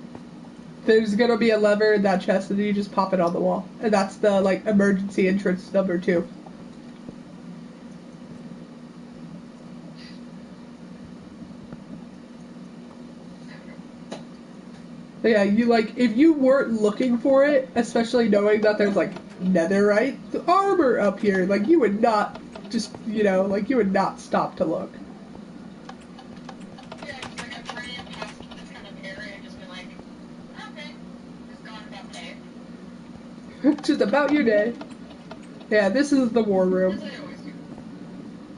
There's gonna be a lever in that chest, and then you just pop it on the wall. And that's the, like, emergency entrance number 2. But yeah, you, like, if you weren't looking for it, especially knowing that there's, like, netherite armor up here, like, you would not just, you know, like, you would not stop to look. Yeah, it's like I've ran past this kind of area and just been like, okay, just gone about day. Just about your day. Yeah, this is the war room. As I always do.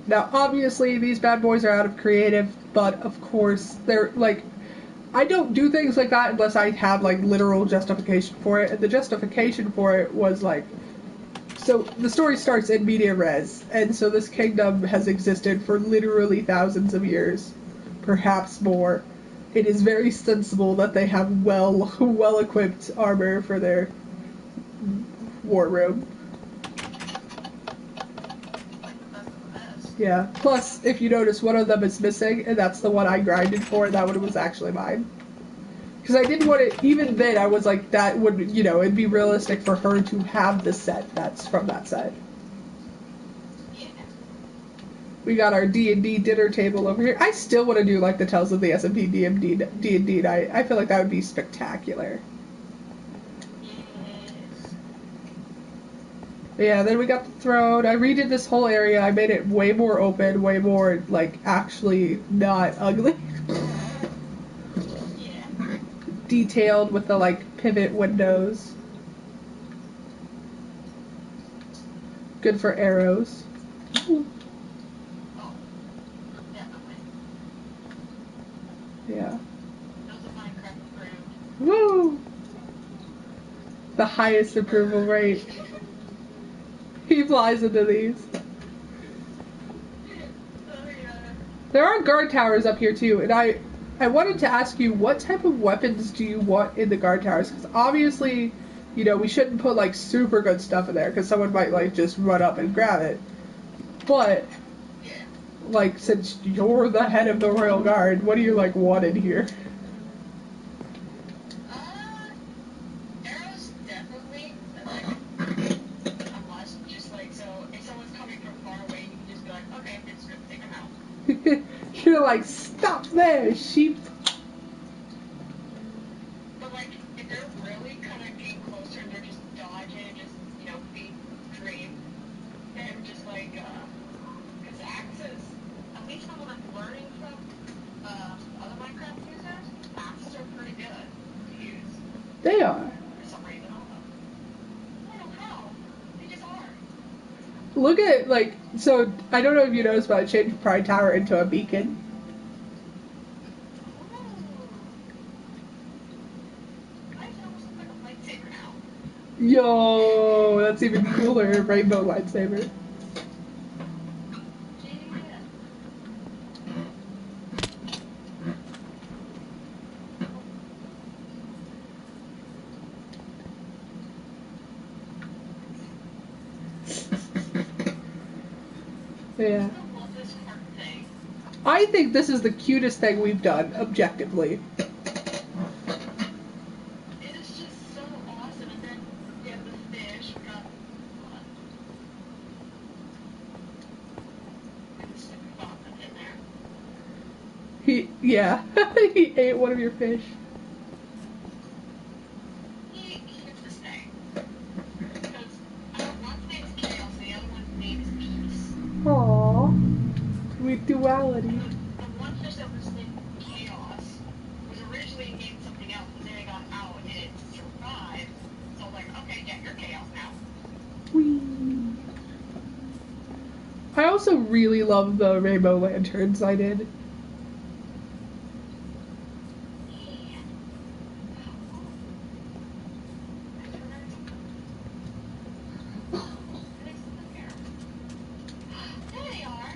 Now, obviously, these bad boys are out of creative, but of course, they're like, I don't do things like that unless I have like literal justification for it, and the justification for it was like, so the story starts in media res, and so this kingdom has existed for literally thousands of years, perhaps more. It is very sensible that they have well equipped armor for their war room. Like the best of the best. Yeah. Plus, if you notice, one of them is missing, and that's the one I grinded for. That one was actually mine. Because I didn't want it, even then, I was like, that would, you know, it'd be realistic for her to have the set that's from that set. Yeah. We got our D&D dinner table over here. I still want to do, like, the Tales of the SMP D&D night. I feel like that would be spectacular. Yes. Yeah, then we got the throne. I redid this whole area. I made it way more open, way more, like, actually not ugly. Yeah. Detailed with the, like, pivot windows. Good for arrows. Oh. Definitely. Yeah. Those are Minecraft approved. Woo! The highest approval rate. He flies into these. Oh yeah. There are guard towers up here too, and I wanted to ask you, what type of weapons do you want in the guard towers? Because obviously, you know, we shouldn't put like super good stuff in there because someone might like just run up and grab it. But Yeah. like, since you're the head of the royal guard, what do you like want in here? Arrows definitely. Unless just like so, if someone's coming from far away, you can just be like, okay, I'm just gonna take them out. You're like, stop there, sheep. But like, if they're really kind of getting closer and they're just dodging and just being dream, then just like because axes, at least from what I'm learning from other Minecraft users, axes are pretty good to use They are. for some reason. I don't know how. They just are. Look at, like, so, I don't know if you noticed, but I changed Pride Tower into a beacon. I can almost look like a lightsaber now. Yo, that's even cooler, rainbow lightsaber. Yeah. Yeah. I love this heart thing. I think this is the cutest thing we've done, objectively. It is just so awesome. And then we have the fish. We got the stupid fox that's in there. Yeah, he ate one of your fish. He gets to stay. Because one's name is Chaos and the other one's name is Peace. Aww. With duality. The one fish that was named Chaos was originally named something else, but then it got out and it survived. So I'm like, okay, yeah, you're Chaos now. Whee. I also really love the rainbow lanterns I did. There they are.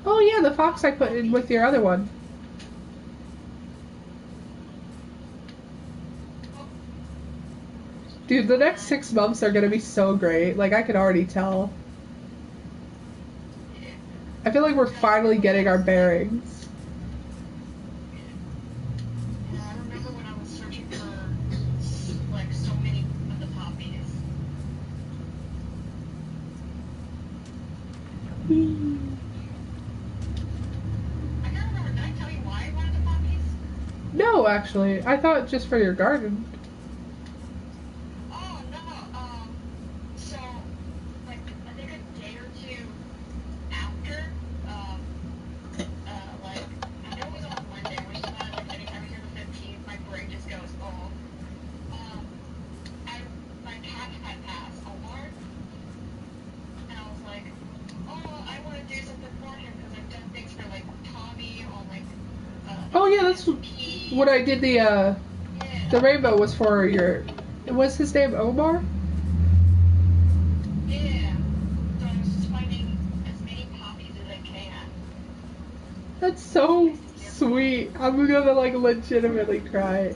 Oh yeah, the fox I put in with your other one. Dude, the next 6 months are gonna be so great. Like, I can already tell. I feel like we're finally getting our bearings. Yeah, I remember when I was searching for like so many of the poppies. I can't remember. Did I tell you why I wanted the poppies? No, actually. I thought just for your garden. Oh no. So like I think a day or two after, like I know it was on Monday, which is why like anytime I hear the 15th, my brain just goes, that's what I did the rainbow was for your... Was his name Omar? Yeah. So I was just finding as many copies as I can. That's so sweet. I'm gonna, like, legitimately cry.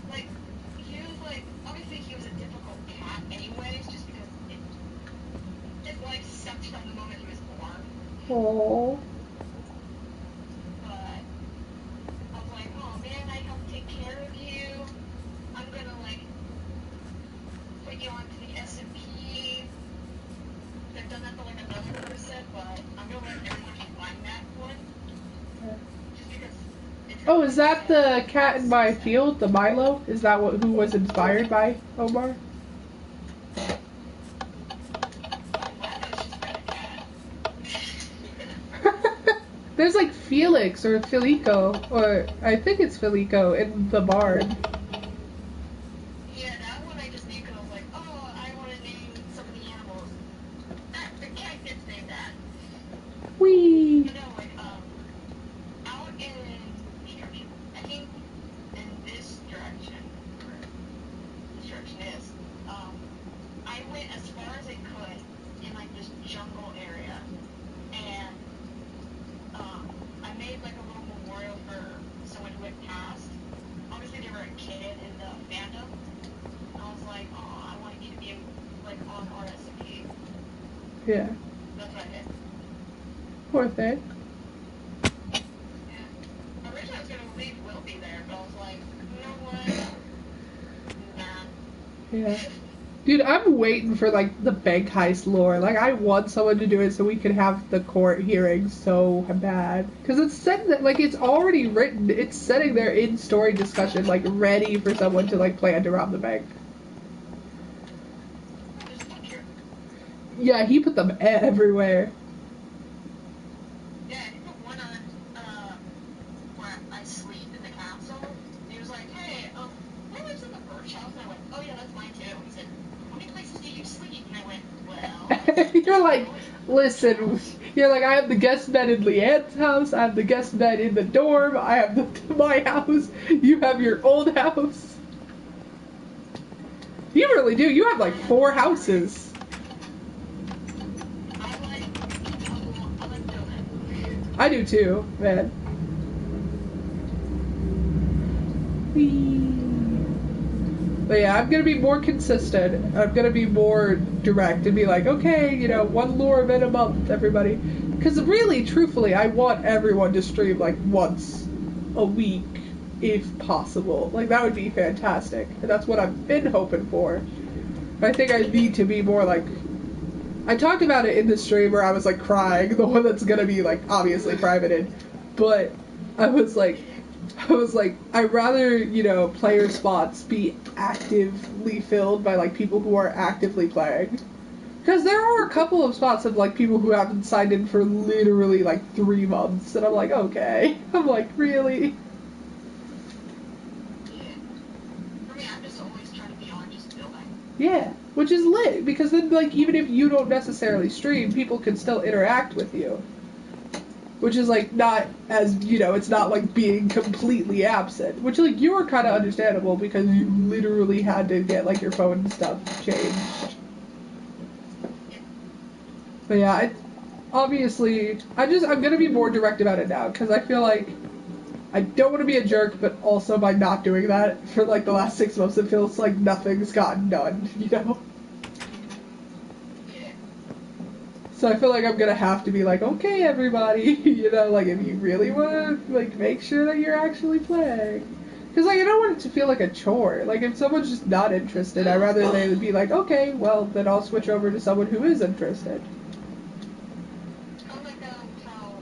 Like, he was like, obviously he was a difficult cat anyways, just because his life sucked from the moment he was born. Aww. But I was like, oh man, I helped take care of you. I'm gonna, like, put you onto the SMP. I've done that for like another person, but I'm gonna let everybody find that one. Just because it's Oh, is that the cat in my field, the Milo? Is that who was inspired by Omar? There's like Felix or Felico, or I think it's Felico in the barn. Yeah, that one I just named because I was like, oh, I want to name some of the animals. The cat gets named that. Whee! You know, like, out in direction, I think in this direction, where this direction is, I went as far as I could in, like, this jungle area, and, I made, like, a little memorial for someone who had passed. Obviously, they were a kid in the fandom. I was like, oh, I want you to be, like, on our recipe. Yeah. That's what I did. Poor thing. Yeah. Originally, I was gonna leave Will be there, but I was like, you know what? Nah. Yeah. Dude, I'm waiting for, like, the bank heist lore. Like, I want someone to do it so we can have the court hearing so bad. Because it's said that, like, it's already written. It's sitting there in story discussion, like, ready for someone to, like, plan to rob the bank. There's a picture. Yeah, he put them everywhere. Yeah, he put one on, where I sleep in the castle. He was like, hey, who lives in the birch house? And I went, oh yeah, that's mine too. He said, how many places do you sleep? And I went, well... You're like, listen, you're like, I have the guest bed in LeAnne's house, I have the guest bed in the dorm, I have my house, you have your old house. You really do, you have like 4 houses. I like building. I do too, man. But yeah, I'm gonna be more consistent. I'm gonna be more direct and be like, okay, you know, 1 lore event a month, everybody. Because really, truthfully, I want everyone to stream like once a week, if possible. Like, that would be fantastic. And that's what I've been hoping for. But I think I need to be more like... I talked about it in the stream where I was like crying, the one that's gonna be like obviously privated. But I was like, I'd rather, you know, player spots be actively filled by, like, people who are actively playing. Because there are a couple of spots of, like, people who haven't signed in for literally, like, 3 months. And I'm like, okay. I'm like, really? Yeah. For me, I'm just always trying to be on just building. Yeah. Which is lit, because then, like, even if you don't necessarily stream, people can still interact with you. Which is, like, not as, you know, it's not, like, being completely absent. Which, like, you were kind of understandable because you literally had to get, like, your phone and stuff changed. But yeah, obviously, I'm gonna be more direct about it now, because I feel like I don't want to be a jerk, but also by not doing that for, like, the last 6 months, it feels like nothing's gotten done, you know? So I feel like I'm gonna have to be like, okay, everybody, you know, like, if you really want to, like, make sure that you're actually playing. Because, like, I don't want it to feel like a chore. Like, if someone's just not interested, I'd rather they would be like, okay, well, then I'll switch over to someone who is interested. I like, how,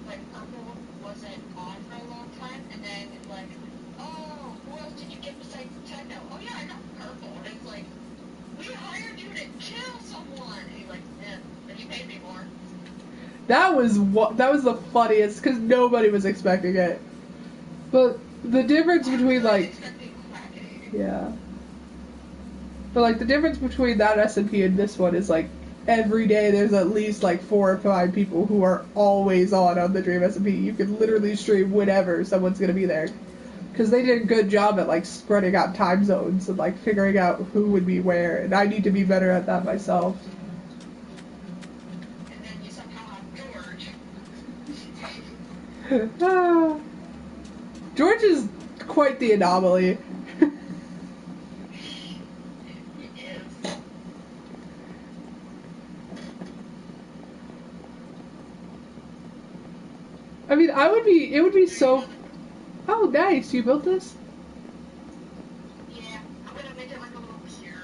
like, Purple wasn't on for a long time, and then, like, oh, who else did you get besides Techno? Oh yeah, I got Purple. And it's like, we hired you to kill someone! And he's like, yeah, but you paid me more. That was the funniest, because nobody was expecting it. But the difference between, like... Yeah. But, like, the difference between that SMP and this one is, like, every day there's at least like 4 or 5 people who are always on the Dream SMP. You can literally stream whenever someone's gonna be there. Because they did a good job at like spreading out time zones and like figuring out who would be where, and I need to be better at that myself. And then you somehow have George. George is quite the anomaly. He is. I mean, it would be so... Oh, nice, you built this? Yeah, I'm gonna make it like a little pier.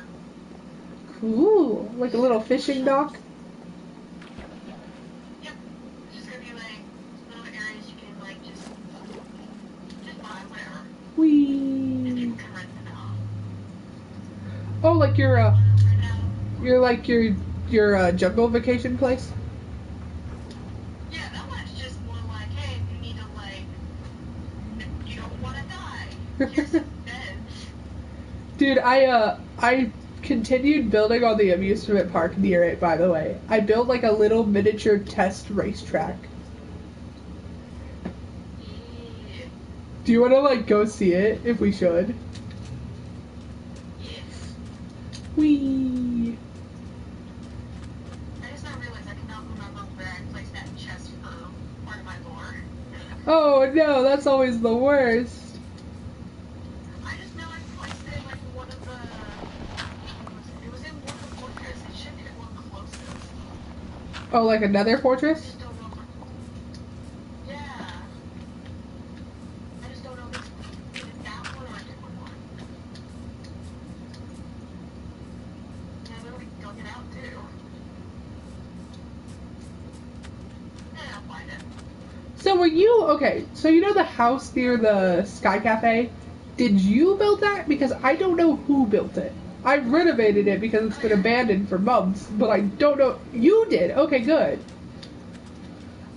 Cool, like a little fishing dock? Yep. It's just gonna be like little areas you can like just buy whatever. And Whee! people can rent them out. Oh, like Rent out. your jungle vacation place? Yeah, that one's just more like, hey, if you need to like, you don't want to die. Here's some beds. Dude, I continued building on the amusement park near it, by the way. I built like a little miniature test racetrack. Yeah. Do you want to like go see it if we should? Yes. Whee! I just now realized I cannot remember where I placed that chest for part of my lore. Oh no, that's always the worst. I just know I placed it in like one of the. It was in one of the fortress. It should be one of the closest. Oh, like another I fortress? just don't know. Yeah. I just don't know if it's that one or a different one. Yeah, maybe we can go get out too. Yeah, I'll find it. So were you okay? So you know the house near the Sky Cafe? Did you build that? Because I don't know who built it. I renovated it because it's been abandoned for months, but I don't know. You did. Okay, good.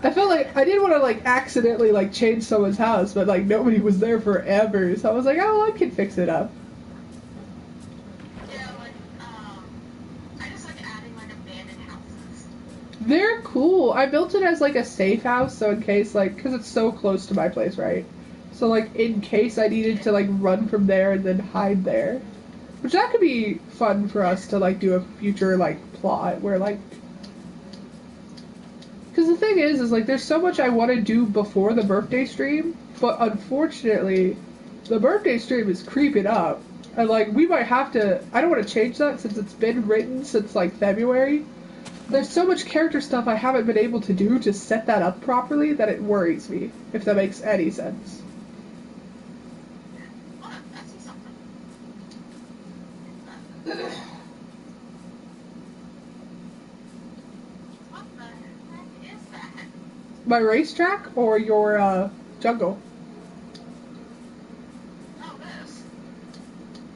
I felt like I didn't want to like accidentally like change someone's house, but like nobody was there forever, so I was like, oh, I can fix it up. Yeah, like, I just like adding like abandoned houses. They're cool. I built it as like a safe house, so in case like, because it's so close to my place, right? So like in case I needed to like run from there and then hide there, which that could be fun for us to like do a future like plot where like, because the thing is like there's so much I want to do before the birthday stream, but unfortunately, the birthday stream is creeping up, and like we might have to. I don't want to change that since it's been written since like February. There's so much character stuff I haven't been able to do to set that up properly that it worries me, if that makes any sense. Hold on, I see something. What the heck is that? My racetrack or your jungle? Oh, this.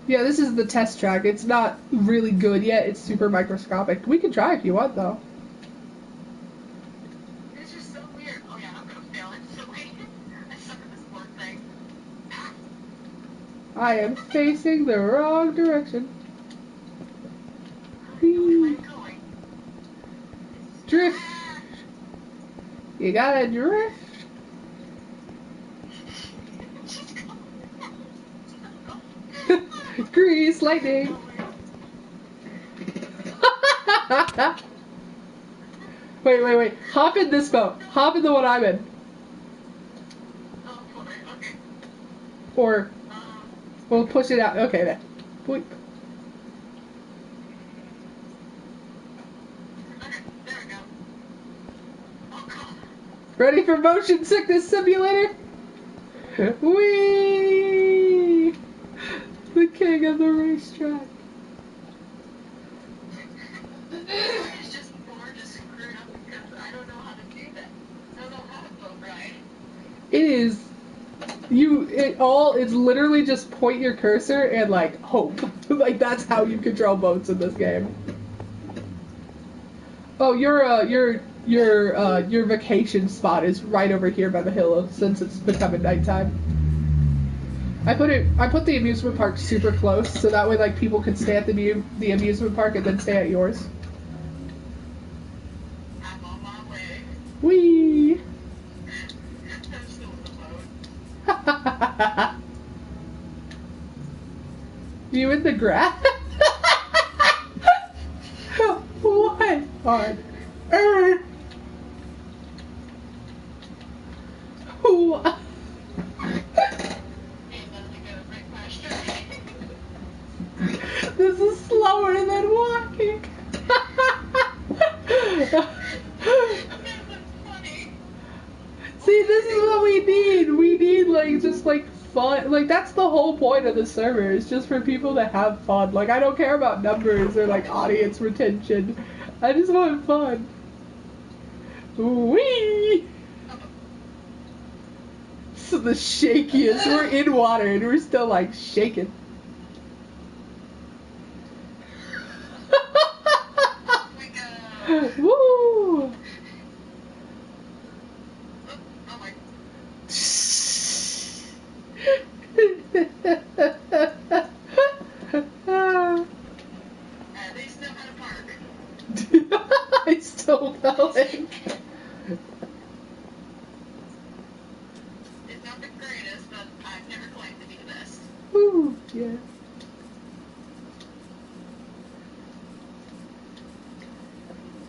Yeah, this is the test track. It's not really good yet. It's super microscopic. We can try if you want, though. It's just so weird. Oh yeah, I'm gonna fail instantly. I suck at this board thing. Ah, I am facing the wrong direction. where am I Whee! going? Drift. Ah! You gotta drift. Just go. Grease lightning. Wait. Hop in this boat. Hop in the one I'm in. Oh boy, okay. Or Um, we'll push it out. Okay, then. Boop. okay, there we go. Oh god. Ready for motion sickness simulator? Whee! The king of the racetrack. It's just more just screwed up because I don't know how to do that. I don't know how to vote right. It is. It's literally just point your cursor and like hope. Like that's how you control boats in this game. Oh, your vacation spot is right over here by the hill since it's becoming nighttime. I put the amusement park super close so that way like people could stay at the amusement park and then stay at yours. Wee! I'm still in the boat. You in the grass? What on earth? What? Ain't nothing gonna break my stride. This is slower than walking. That's funny. See, this is what we need. We need, like, just, like, fun. Like, that's the whole point of the server. It's just for people to have fun. Like, I don't care about numbers or, like, audience retention. I just want fun. Whee! This is the shakiest. We're in water and we're still, like, shaking. Oh my god. Woo! Oh my. They still had a park. I still know it. It's not the greatest, but I've never claimed to be the best. Woo! Yeah.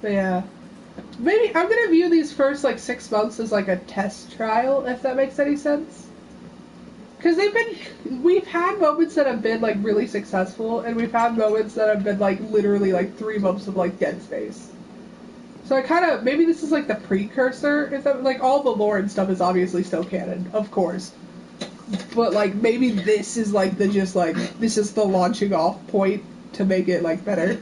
But yeah. Maybe I'm gonna view these first like 6 months as like a test trial, if that makes any sense. Because we've had moments that have been like really successful, and we've had moments that have been like literally like 3 months of like dead space. So I kind of, maybe this is like the precursor, if that, like all the lore and stuff is obviously still canon, of course. But like maybe this is like the just like, this is the launching off point to make it like better.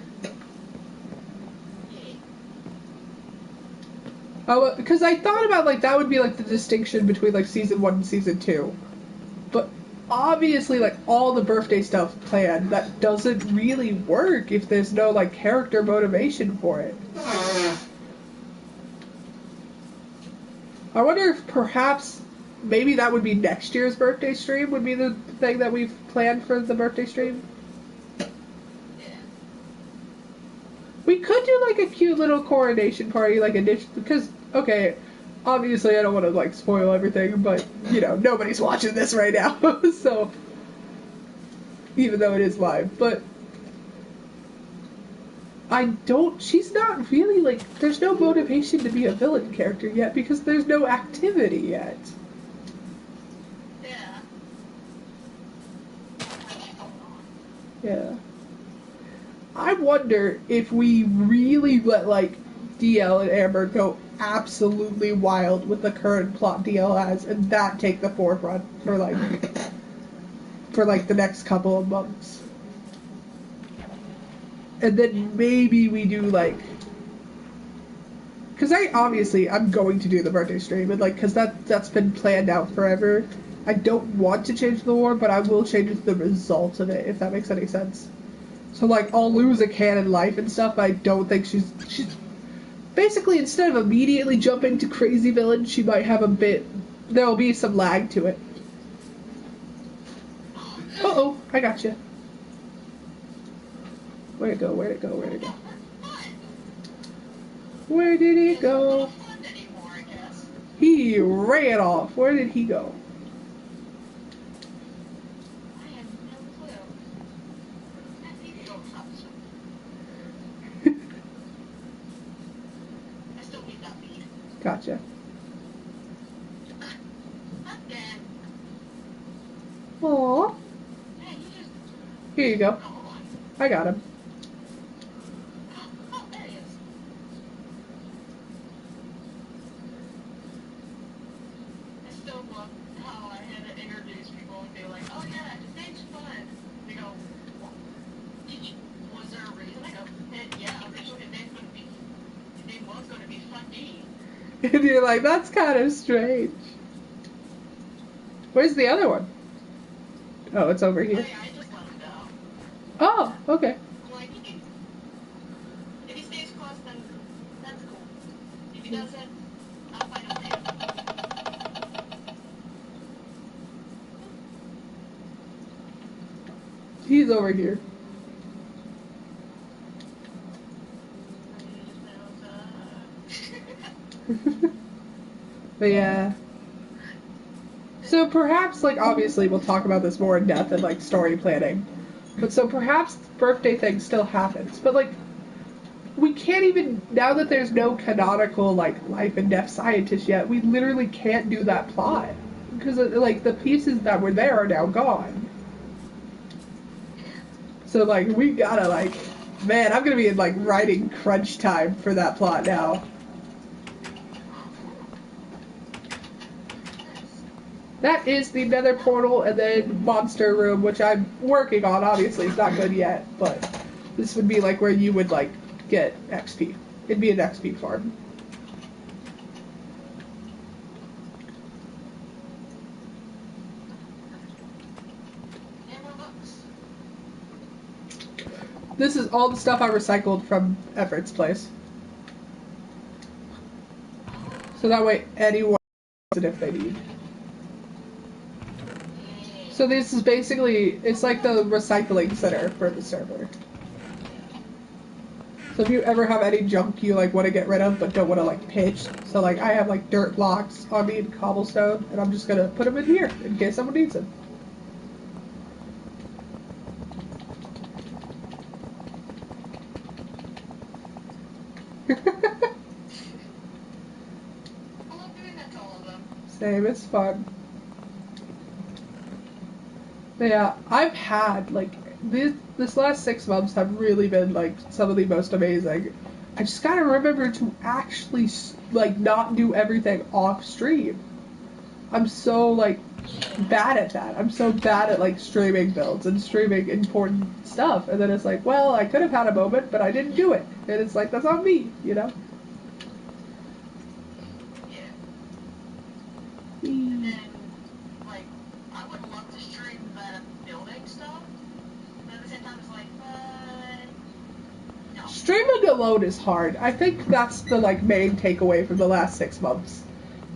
Because I thought about like that would be like the distinction between like season 1 and season 2. But obviously like all the birthday stuff planned, that doesn't really work if there's no like character motivation for it. I wonder if perhaps maybe that would be next year's birthday stream would be the thing that we've planned for the birthday stream. We could do like a cute little coronation party, like because okay, obviously I don't want to like spoil everything, but you know nobody's watching this right now, so even though it is live, but she's not really like, there's no motivation to be a villain character yet because there's no activity yet. Yeah. Yeah. I wonder if we really let like DL and Amber go absolutely wild with the current plot DL has, and that take the forefront for like the next couple of months. And then maybe we do like, because I'm going to do the birthday stream, and like, because that's been planned out forever. I don't want to change the lore, but I will change the result of it, if that makes any sense. So like, I'll lose a canon life and stuff, but I don't think she's basically, instead of immediately jumping to crazy villain, she might have there'll be some lag to it. Uh-oh, I gotcha. Where'd it go? Where did he go? He ran off. Where did he go? I have no clue. I think it goes up. I still need that bead. Gotcha. Again. Aww. Yeah, you just. Here you go. Oh, I got him. there he is. I still love how I had to introduce people and be like, oh yeah, his name's Fun. They go, what? Was there a reason? I go, yeah, originally his name was going to be Funny. And you're like, that's kind of strange. Where's the other one? Oh, it's over Oh here. yeah, I just let him go. Oh, okay. I'm like, if he stays close, then that's cool. If he doesn't, I'll find him later. He's over here. But yeah. So perhaps, like, obviously we'll talk about this more in depth and, like, story planning. But so perhaps the birthday thing still happens. But, like, we can't even, now that there's no canonical, like, life and death scientist yet, we literally can't do that plot. Because, like, the pieces that were there are now gone. So, like, we gotta, like, man, I'm gonna be in, like, writing crunch time for that plot now. That is the nether portal and then monster room, which I'm working on. Obviously, it's not good yet, but this would be, like, where you would, like, get XP. It'd be an XP farm. This is all the stuff I recycled from Everett's place. So that way anyone has it if they need. So this is basically, it's like the recycling center for the server. So if you ever have any junk you like want to get rid of but don't want to like pitch, so like I have like dirt blocks on me and cobblestone, and I'm just gonna put them in here in case someone needs them. Same, it's fun. But yeah, I've had like this last 6 months have really been like some of the most amazing. I just gotta remember to actually like not do everything off stream. I'm so like bad at that. I'm so bad at like streaming builds and streaming important stuff, and then it's like, well, I could have had a moment, but I didn't do it, and it's like that's on me, you know. Streaming alone is hard. I think that's the like main takeaway from the last 6 months.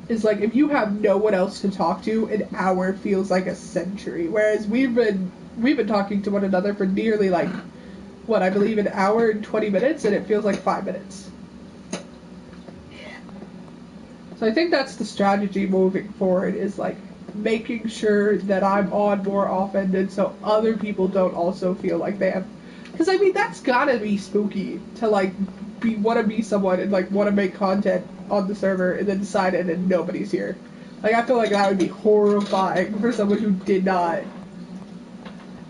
Is like if you have no one else to talk to, an hour feels like a century. Whereas we've been talking to one another for nearly like what I believe an hour and 20 minutes, and it feels like 5 minutes. So I think that's the strategy moving forward, is like making sure that I'm on more often, and so other people don't also feel like they have. Because I mean that's gotta be spooky to like want to be someone and like want to make content on the server and then decide it and nobody's here. Like I feel like that would be horrifying for someone who did not.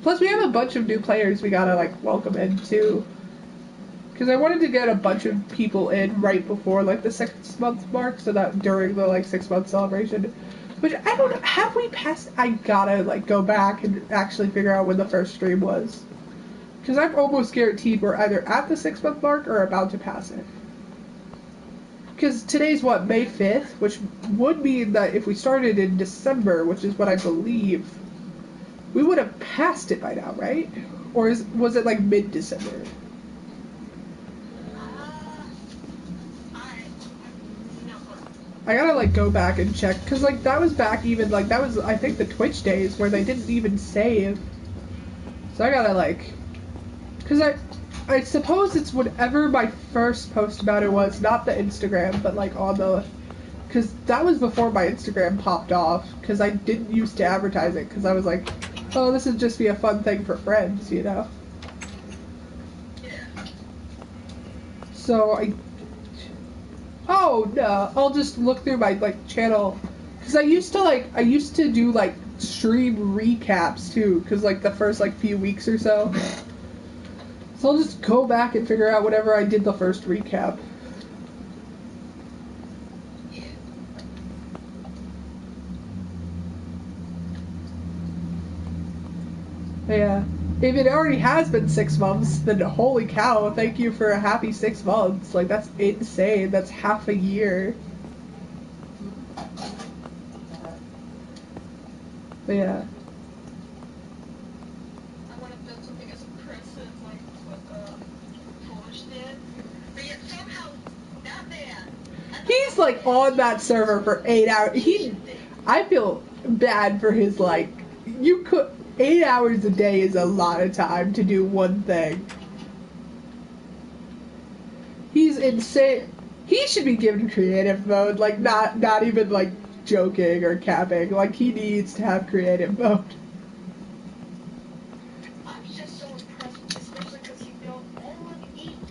Plus we have a bunch of new players we gotta like welcome in too. Because I wanted to get a bunch of people in right before like the 6 month mark, so that during the like 6 month celebration. Which I don't know, have we passed? I gotta like go back and actually figure out when the first stream was. Because I'm almost guaranteed we're either at the 6 month mark or about to pass it. Because today's what, May 5th? Which would mean that if we started in December, which is what I believe, we would have passed it by now, right? Or was it like mid-December? I gotta like go back and check, because like that was back even, like that was I think the Twitch days where they didn't even save. So I gotta like, because I suppose it's whatever my first post about it was, not the Instagram, but like on the, because that was before my Instagram popped off, because I didn't used to advertise it, because I was like, oh, this would just be a fun thing for friends, you know? So oh no, I'll just look through my like channel, because I used to do like stream recaps too, because like the first like few weeks or so. So I'll just go back and figure out whatever I did the first recap. Yeah. If it already has been 6 months, then holy cow, thank you for a happy 6 months. Like, that's insane. That's half a year. But yeah. I want to build something as a precedent, like what Polish did. But yet somehow, that man. He's like on that server for 8 hours. I feel bad for his like, 8 hours a day is a lot of time to do one thing. He's insane. He should be given creative mode, like, not even, like, joking or capping. Like, he needs to have creative mode. I'm just so impressed, especially because he built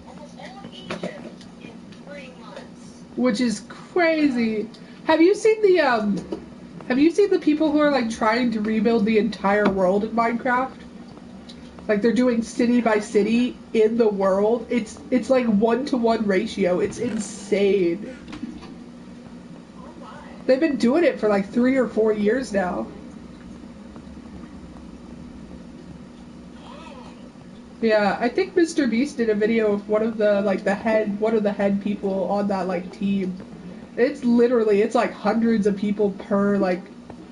almost all of Egypt in 3 months. Which is crazy. Have you seen the people who are, like, trying to rebuild the entire world in Minecraft? Like, they're doing city by city in the world. It's like 1-to-1 ratio. It's insane. Oh my. They've been doing it for like 3 or 4 years now. Yeah, I think Mr. Beast did a video of one of the head people on that like team. It's like hundreds of people per like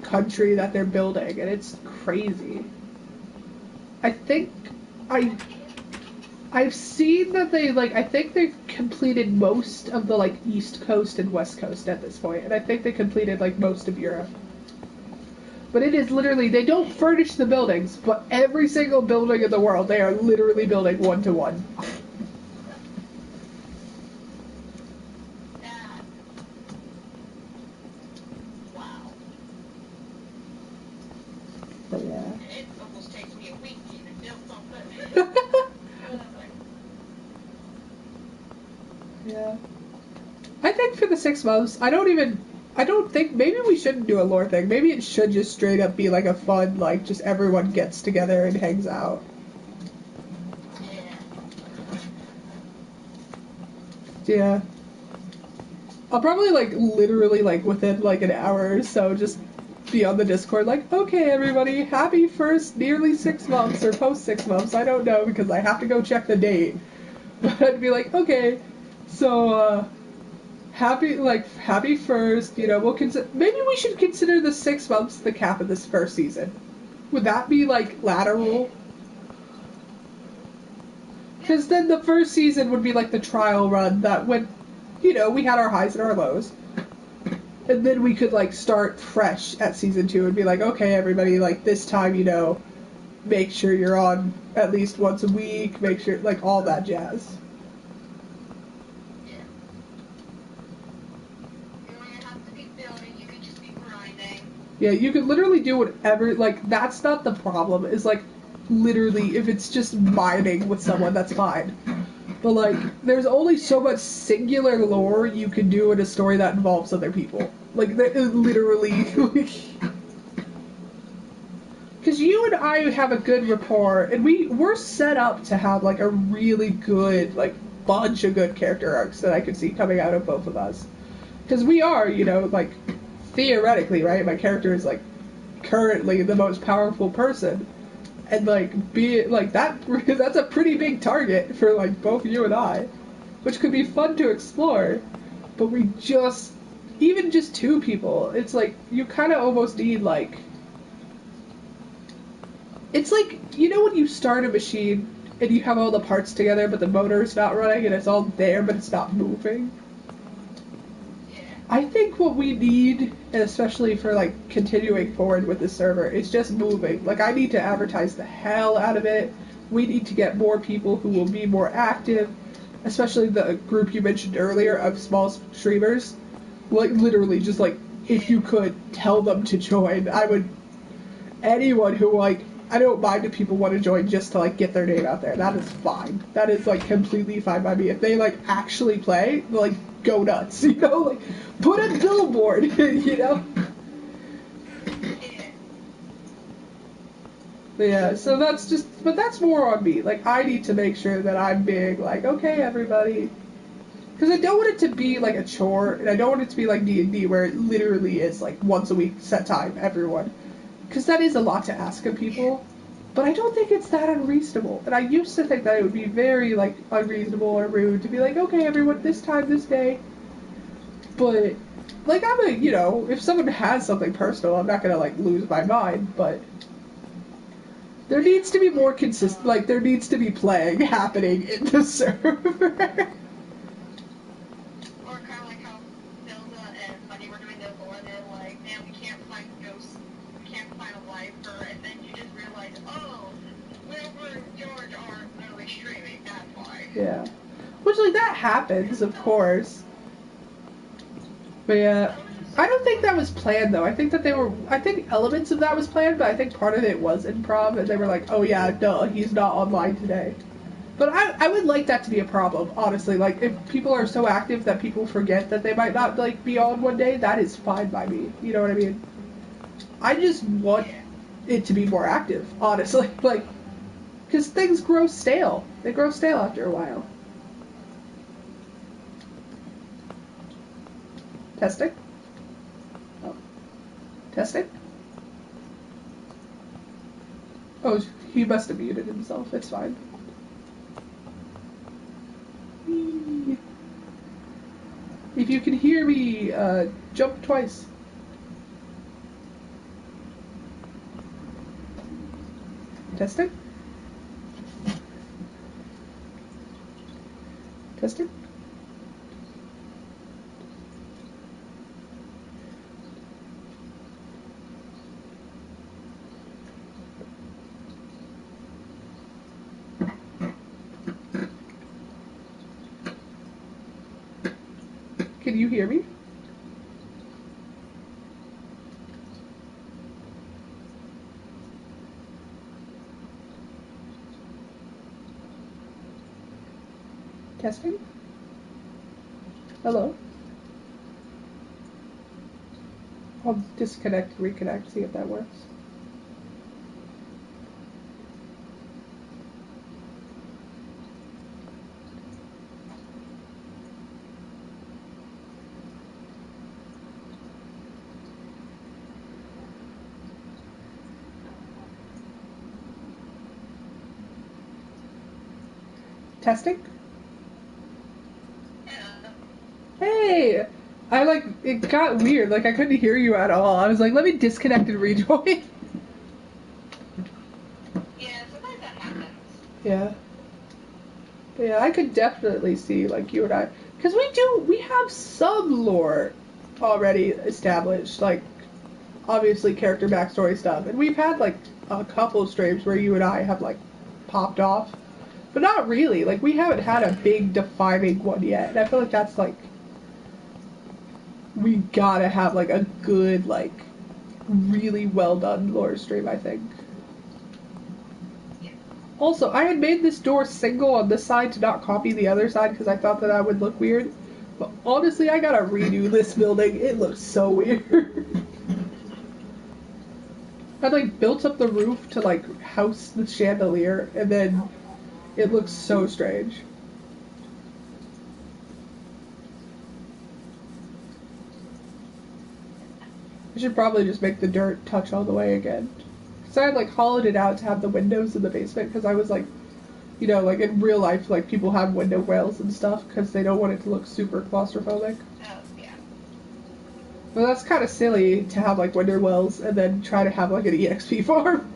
country that they're building, and it's crazy. I think I've seen that I think they've completed most of the like East Coast and West Coast at this point, and I think they completed like most of Europe. But it is literally, they don't furnish the buildings, but every single building in the world, they are literally building 1-to-1. That. Wow. But yeah. It almost takes me a week to even build something. Yeah. I think for the 6 months, I don't think, maybe we shouldn't do a lore thing. Maybe it should just straight up be like a fun, like, just everyone gets together and hangs out. Yeah. I'll probably, like, literally, like, within, like, an hour or so, just be on the Discord, like, okay, everybody, happy first nearly 6 months, or post 6 months, I don't know, because I have to go check the date. But I'd be like, okay, so, happy first, you know, maybe we should consider the 6 months the cap of this first season. Would that be, like, lateral? Because then the first season would be, like, the trial run that when, you know, we had our highs and our lows. And then we could, like, start fresh at season 2 and be like, okay, everybody, like, this time, you know, make sure you're on at least once a week, make sure, like, all that jazz. Yeah, you could literally do whatever, like, that's not the problem, is, like, literally, if it's just mining with someone, that's fine. But, like, there's only so much singular lore you can do in a story that involves other people. Like, that is literally, because you and I have a good rapport, and we're set up to have, like, a really good, like, bunch of good character arcs that I could see coming out of both of us. Because we are, you know, like, theoretically, right, my character is, like, currently the most powerful person. And, like, that's a pretty big target for, like, both you and I. Which could be fun to explore. But even just 2 people, it's like, you kind of almost need, like... It's like, you know when you start a machine, and you have all the parts together, but the motor's not running, and it's all there, but it's not moving? I think what we need, and especially for, like, continuing forward with the server, is just moving. Like, I need to advertise the hell out of it. We need to get more people who will be more active, especially the group you mentioned earlier of small streamers. Like, literally, just, like, if you could, tell them to join. Anyone who, like, I don't mind if people want to join just to, like, get their name out there. That is fine. That is, like, completely fine by me. If they, like, actually play, like, go nuts, you know? Like, put a billboard, you know? But yeah, so but that's more on me. Like, I need to make sure that I'm being, like, okay, everybody. Because I don't want it to be, like, a chore, and I don't want it to be like D&D, where it literally is, like, once a week, set time, everyone. Because that is a lot to ask of people, but I don't think it's that unreasonable. And I used to think that it would be very, like, unreasonable or rude to be like, okay, everyone, this time, this day. But, like, you know, if someone has something personal, I'm not gonna, like, lose my mind, but there needs to be more like, there needs to be playing happening in the server. Or kind of like how Zelda and Buddy were doing the lore, they're like, man, we can't find ghosts, we can't find a lifer, and then you just realize, oh, Wilbur and George aren't really streaming, that's why. Yeah. Which, like, that happens, of course. But yeah, I don't think that was planned though. I think elements of that was planned, but I think part of it was improv, and they were like, oh yeah, duh, he's not online today. But I would like that to be a problem, honestly. Like, if people are so active that people forget that they might not, like, be on one day, that is fine by me. You know what I mean? I just want it to be more active, honestly. Like, because things grow stale. They grow stale after a while. Testing? Oh. Testing? Oh, he must have muted himself. It's fine. If you can hear me, jump twice. Testing? Testing? Can you hear me? Testing? Hello? I'll disconnect, reconnect, see if that works. Testing? Hey! It got weird, like I couldn't hear you at all. I was like, let me disconnect and rejoin. Yeah, sometimes that happens. Yeah. Yeah, I could definitely see, like, you and I, because we have some lore already established, like, obviously character backstory stuff, and we've had, like, a couple streams where you and I have, like, popped off, but not really, like, we haven't had a big defining one yet, and I feel like that's, like, we gotta have, like, a good, like, really well done lore stream, I think. Also, I had made this door single on this side to not copy the other side because I thought that would look weird. But honestly, I gotta redo this building. It looks so weird. I like built up the roof to like house the chandelier, and then it looks so strange. I should probably just make the dirt touch all the way again. So I had like hollowed it out to have the windows in the basement because I was like, you know, like in real life, like people have window grills and stuff because they don't want it to look super claustrophobic. Oh, yeah. Well, that's kind of silly to have like window wells and then try to have like an EXP farm.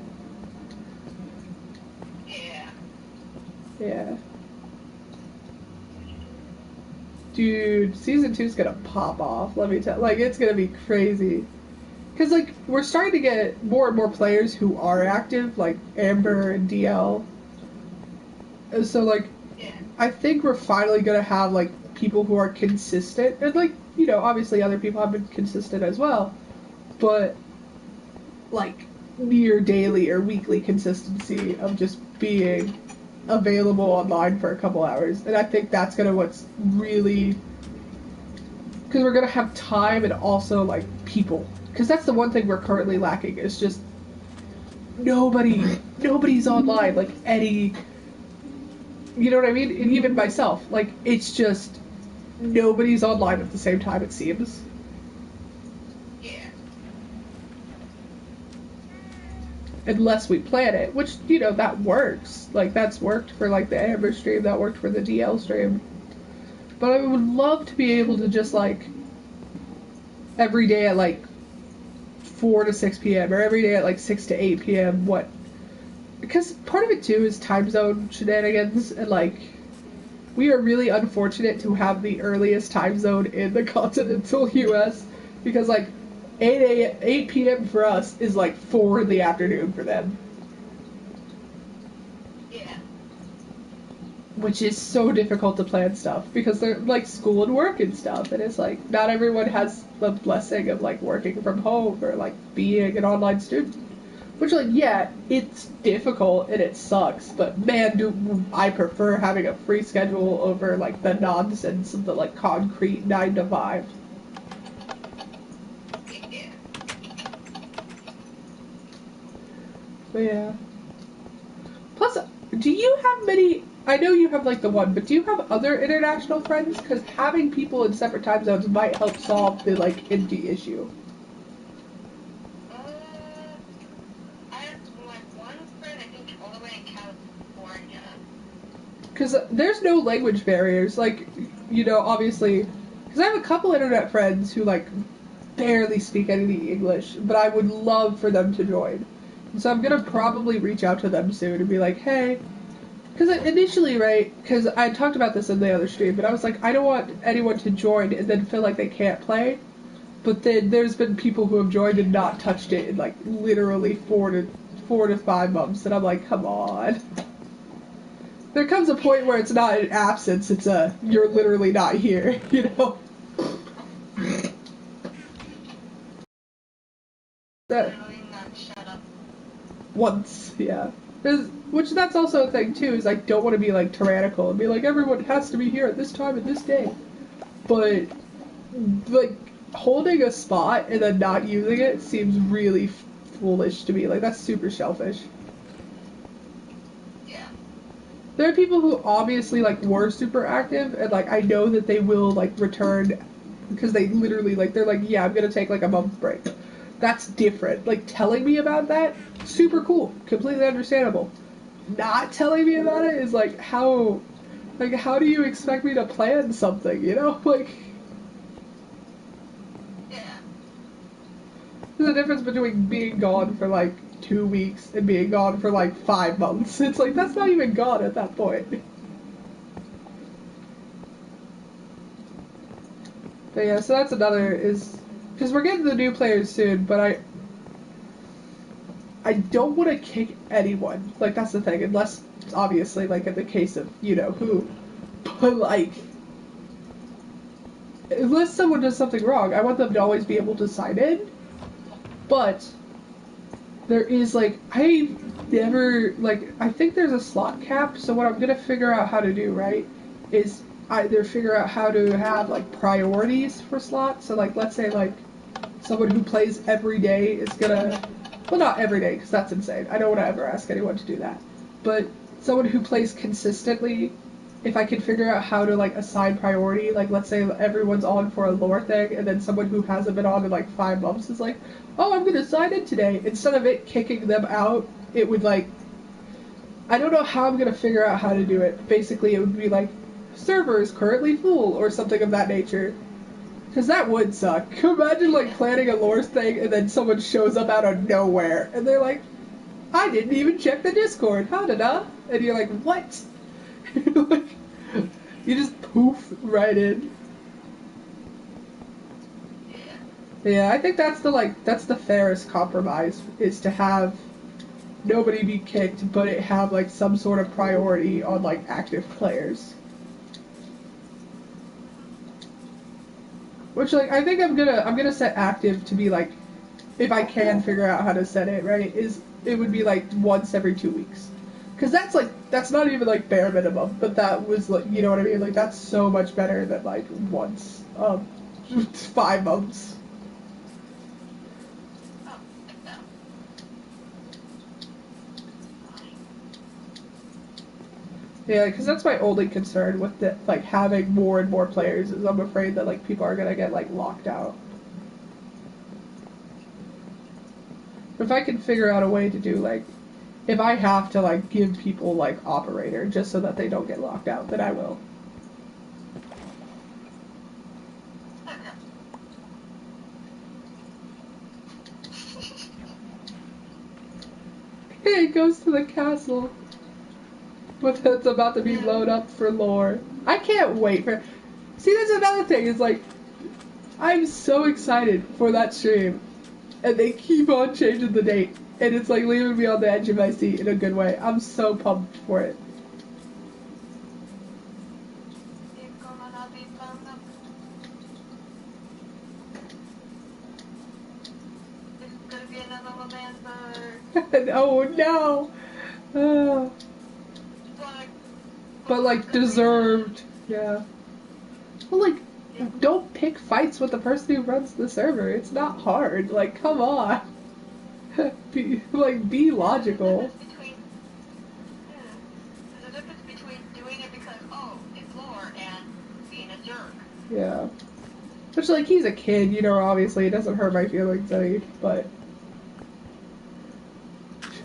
Yeah. Yeah. Dude, season 2's gonna pop off, let me tell you. Like, it's gonna be crazy. Because, like, we're starting to get more and more players who are active, like Amber and DL. And so, like, Yeah. I think we're finally gonna have, like, people who are consistent. And, like, you know, obviously other people have been consistent as well. But, like, near daily or weekly consistency of just being available online for a couple hours. And I think that's gonna what's really... Because we're gonna have time and also, like, people. Because that's the one thing we're currently lacking, is just nobody's online, like, any, you know what I mean? And even myself, like, it's just, nobody's online at the same time, it seems. Yeah. Unless we plan it, which, you know, that works. Like, that's worked for, like, the Amber stream, that worked for the DL stream. But I would love to be able to just, like, every day at, like, 4 to 6 p.m. or every day at, like, 6 to 8 p.m. What? Because part of it, too, is time zone shenanigans, and, like, we are really unfortunate to have the earliest time zone in the continental U.S. because, like, 8 p.m. for us is, like, 4 in the afternoon for them. Yeah. which is so difficult to plan stuff because they're like school and work and stuff, and it's like not everyone has the blessing of like working from home or like being an online student, which like yeah, it's difficult and it sucks, but man, do I prefer having a free schedule over like the nonsense of the like concrete 9 to 5. But yeah. Plus, do you have many? I know you have like the one, but do you have other international friends? Because having people in separate time zones might help solve the like empty issue. I have like one friend, I think, all the way in California. Because there's no language barriers, like, you know, obviously, because I have a couple internet friends who like barely speak any English, but I would love for them to join. And so I'm gonna probably reach out to them soon and be like, hey. Because initially, right, because I talked about this in the other stream, but I was like, I don't want anyone to join and then feel like they can't play. But then there's been people who have joined and not touched it in like literally 4 to 5 months, and I'm like, come on. There comes a point where it's not an absence, it's a you're literally not here, you know? That Not shut up. once, yeah. Which that's also a thing too, is I don't want to be like tyrannical and be like everyone has to be here at this time and this day. But like holding a spot and then not using it seems really foolish to me. Like that's super selfish. Yeah. There are people who obviously like were super active and like I know that they will like return because they literally like they're like, yeah, I'm gonna take like a month break. That's different. Like telling me about that, super cool, completely understandable. Not telling me about it is like how do you expect me to plan something, you know? Like Yeah. there's a difference between being gone for like 2 weeks and being gone for like 5 months. It's like that's not even gone at that point. But yeah, so that's another is because we're getting the new players soon, but I don't want to kick anyone. Like that's the thing, unless it's obviously like in the case of you know who, but like unless someone does something wrong, I want them to always be able to sign in. But there is like I never like I think there's a slot cap. So what I'm gonna figure out how to do right is either figure out how to have like priorities for slots. So like let's say like someone who plays every day is gonna, well not every day because that's insane. I don't want to ever ask anyone to do that. But someone who plays consistently, if I can figure out how to like assign priority, like let's say everyone's on for a lore thing and then someone who hasn't been on in like 5 months is like, oh I'm gonna sign in today. Instead of it kicking them out, it would like, I don't know how I'm gonna figure out how to do it. Basically it would be like, server is currently full or something of that nature. Because that would suck. Imagine, like, planning a lore thing and then someone shows up out of nowhere and they're like, I didn't even check the Discord, ha-da-da. And you're like, what? Like, you just poof right in. Yeah, I think that's the fairest compromise, is to have nobody be kicked, but it have, like, some sort of priority on, like, active players. Which, like, I think I'm gonna set active to be, like, if I can figure out how to set it, right, it would be, like, once every 2 weeks. Because that's, like, that's not even, like, bare minimum, but that was, like, you know what I mean? Like, that's so much better than, like, once, 5 months. Yeah, because that's my only concern with the, like, having more and more players, is I'm afraid that, like, people are gonna get, like, locked out. If I can figure out a way to do, like, if I have to, like, give people, like, operator just so that they don't get locked out, then I will. Hey, it goes to the castle. But it's about to be blown up for lore. I can't wait for... See, that's another thing, is like, I'm so excited for that stream. And they keep on changing the date. And it's like leaving me on the edge of my seat in a good way. I'm so pumped for it. son of a man's bird. Oh no. But like deserved. Yeah. Well, like, don't pick fights with the person who runs the server. It's not hard. Like, come on. Be logical. There's a difference between doing it because, oh, it's lore, and being a jerk. Yeah. Which, like, he's a kid, you know, obviously it doesn't hurt my feelings any, but...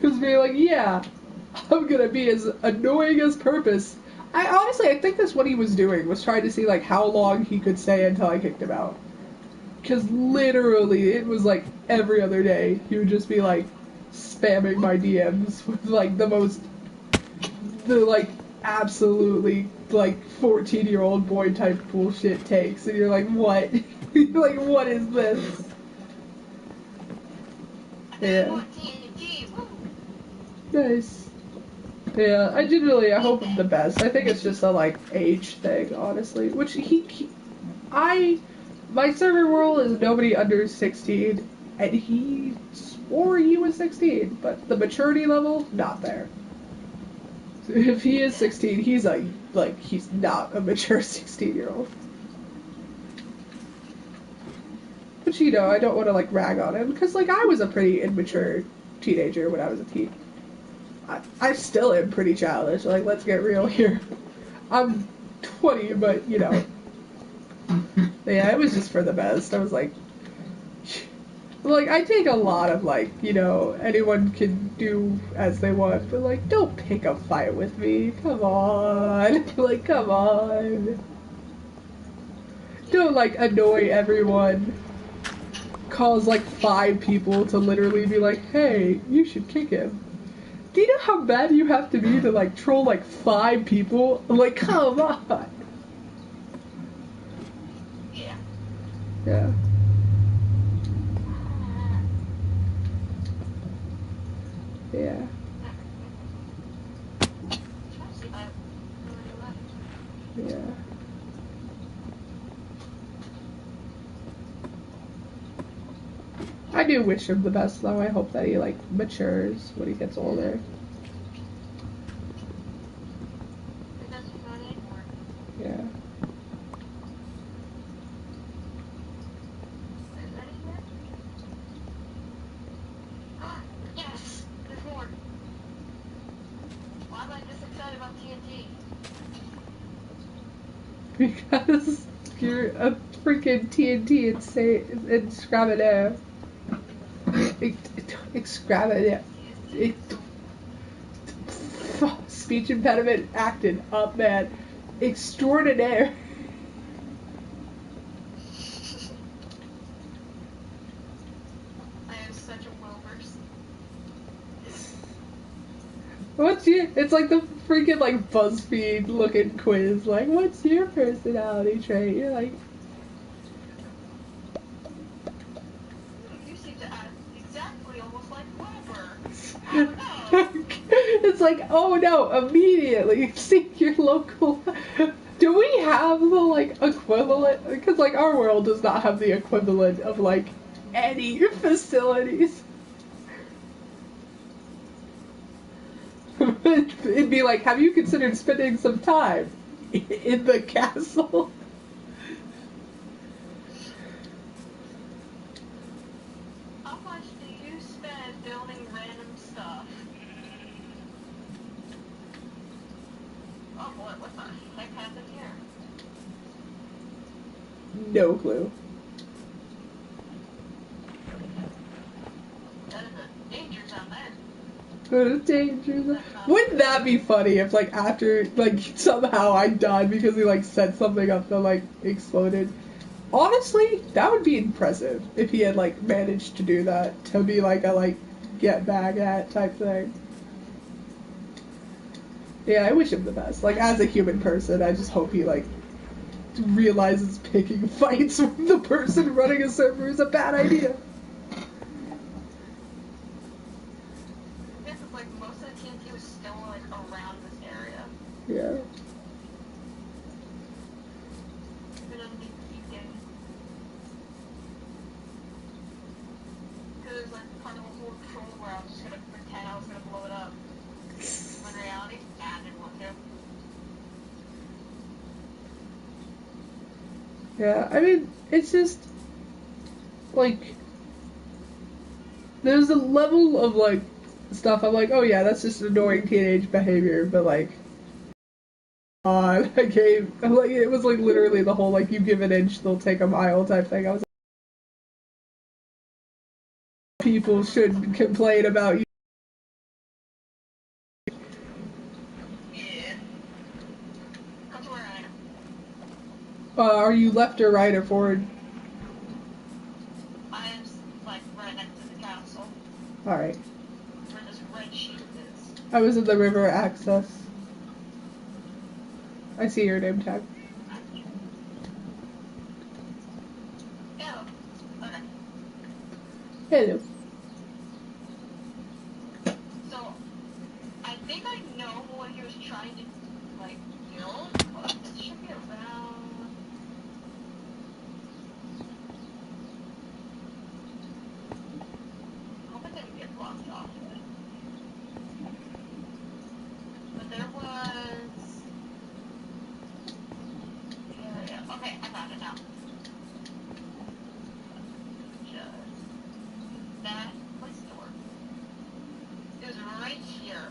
Just being like, yeah, I'm gonna be as annoying as purpose. I think that's what he was doing, was trying to see, like, how long he could stay until I kicked him out. Because literally, it was, like, every other day, he would just be, like, spamming my DMs with, like, absolutely, like, 14-year-old boy type bullshit takes, and you're like, what? You're like, what is this? Yeah. Nice. Yeah, I hope him the best. I think it's just a, like, age thing, honestly. Which, my server rule is nobody under 16, and he swore he was 16, but the maturity level, not there. So if he is 16, he's he's not a mature 16-year-old. But, you know, I don't want to, like, rag on him, because, like, I was a pretty immature teenager when I was a teen. I still am pretty childish, like, let's get real here. I'm 20, but, you know. Yeah, it was just for the best. I was like, I take a lot of, like, you know, anyone can do as they want, but, like, don't pick a fight with me. Come on. Like, come on. Don't, like, annoy everyone. Cause, like, 5 people to literally be like, hey, you should kick him. Do you know how bad you have to be to, like, troll, like, 5 people? Like, come on. Yeah. Yeah. Yeah. Yeah. I do wish him the best, though. I hope that he, like, matures when he gets older. Yeah. Yes! There's more! Why am I this excited about TNT? Because you're a freaking TNT and Scrabble. Extravagant. Speech impediment acting up, man. Extraordinaire. I am such a Wilbers. What's your... It's like the freaking, like, BuzzFeed looking quiz. Like, what's your personality trait? You're like... You seem to act exactly almost like Wilbur. Oh no! It's like, oh no, immediately seek your local... Do we have the, like, equivalent? Because, like, our world does not have the equivalent of, like, any facilities. It'd be like, have you considered spending some time in the castle? How much do you spend building random stuff? Oh boy, what the heck happened here? No clue. That is a danger zone there. Dangerous. Wouldn't that be funny if, like, after, like, somehow I died because he, like, set something up that, like, exploded? Honestly, that would be impressive if he had, like, managed to do that, to be, like, a, like, get back at type thing. Yeah, I wish him the best. Like, as a human person, I just hope he, like, realizes picking fights with the person running a server is a bad idea. This is like most of the TNT was still like around this area. Yeah. It doesn't need to keep getting. Because there's like part of a whole where I was just gonna pretend I was gonna blow it up. When in reality, I didn't want to. Yeah, I mean, it's just, like, there's a level of, like, stuff I'm like, oh yeah, that's just annoying teenage behavior, but, like, I gave, like, it was, like, literally the whole, like, you give an inch, they'll take a mile type thing. I was like, people should complain about you. Yeah. Come to where I am. Are you left or right or forward? I'm, like, right next to the castle. Alright. Where this red sheep is. I was in the river access. I see your name tag. Oh, okay. Hello. So, I think I know what he was trying to, like, build, but it should be around... I hope it didn't get blocked off of it. But there was... Yeah. Okay, I found it now. Just... That place door. It was right here.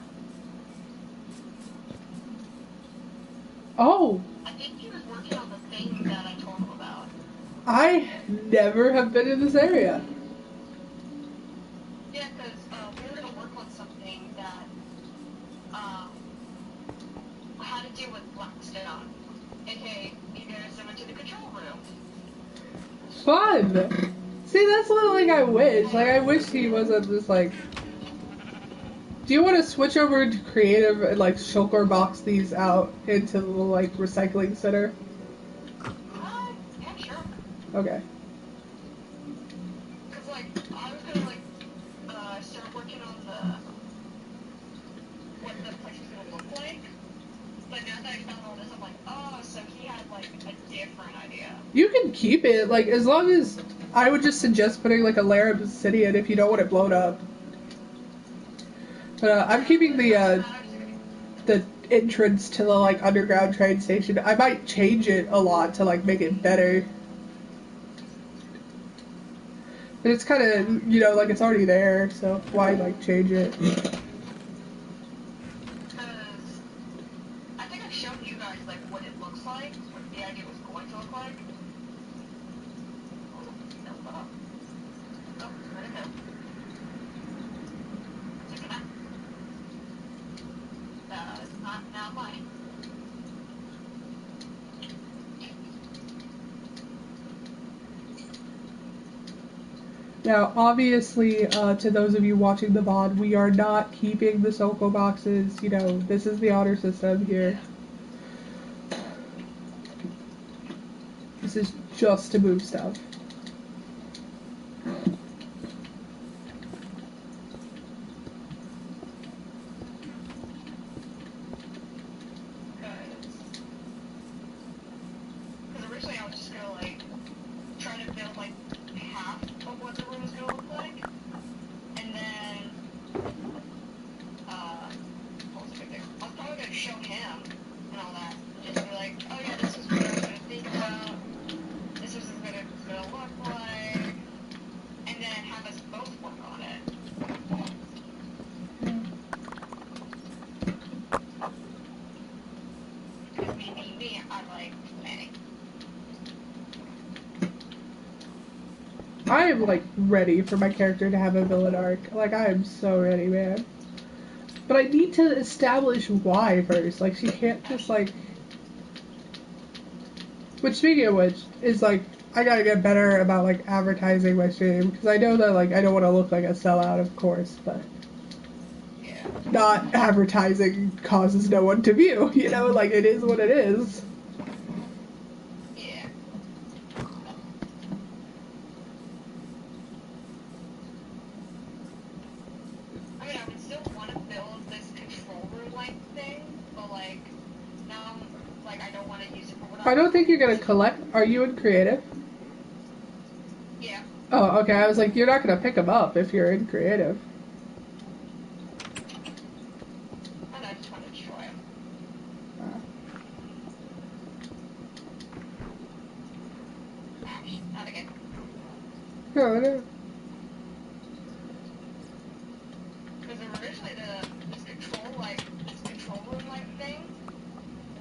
Oh! I think he was working on the thing that I told him about. I never have been in this area. Yeah, because we were going to work on something that had to do with Blackstone. Okay, you guys went to the control room. Fun! See, that's what, like, I wish. Like, I wish he wasn't just, like... Do you want to switch over to creative and, like, shulker box these out into the, like, recycling center? Yeah, sure. Okay. Because, like, I was going to, like, start working on what the place was going to look like. But now that I found all this, I'm like, oh, so he had, like, a different idea. You can keep it, like, as long as... I would just suggest putting, like, a layer of obsidian if you don't want it blown up. But, I'm keeping the entrance to the, like, underground train station. I might change it a lot to, like, make it better. But it's kind of, you know, like, it's already there, so why, like, change it? I think I showed you guys, like, what it looks like, what the idea was going to look like. Oh, no, up. Oh, where'd it go? Check it out. Not mine. Now, obviously, to those of you watching the VOD, we are not keeping the Soko boxes. You know, this is the honor system here. This is just to move stuff. Because originally I was just gonna, like, try to build, like, half of what the room was gonna look like. And then, what was the big thing? I was probably gonna show him and all that. Just be like, oh yeah, this is what I was gonna think about. This is what it's gonna look like. And then have us both work on it. Because me being me, I like planning. I am, like, ready for my character to have a villain arc. Like, I am so ready, man. But I need to establish why first. Like, she can't just, like... Which, speaking of which, is, like, I gotta get better about, like, advertising my stream. Because I know that, like, I don't want to look like a sellout, of course, but... Yeah. Not advertising causes no one to view, you know? Like, it is what it is. Yeah. I mean, I would still want to build this control room-like thing, but, like, now, like, I don't want to use it for what I don't think you're gonna collect... Are you in creative? Yeah. Oh, okay, I was like, you're not gonna pick them up if you're in creative. Not again. No, no. Because originally this control room like thing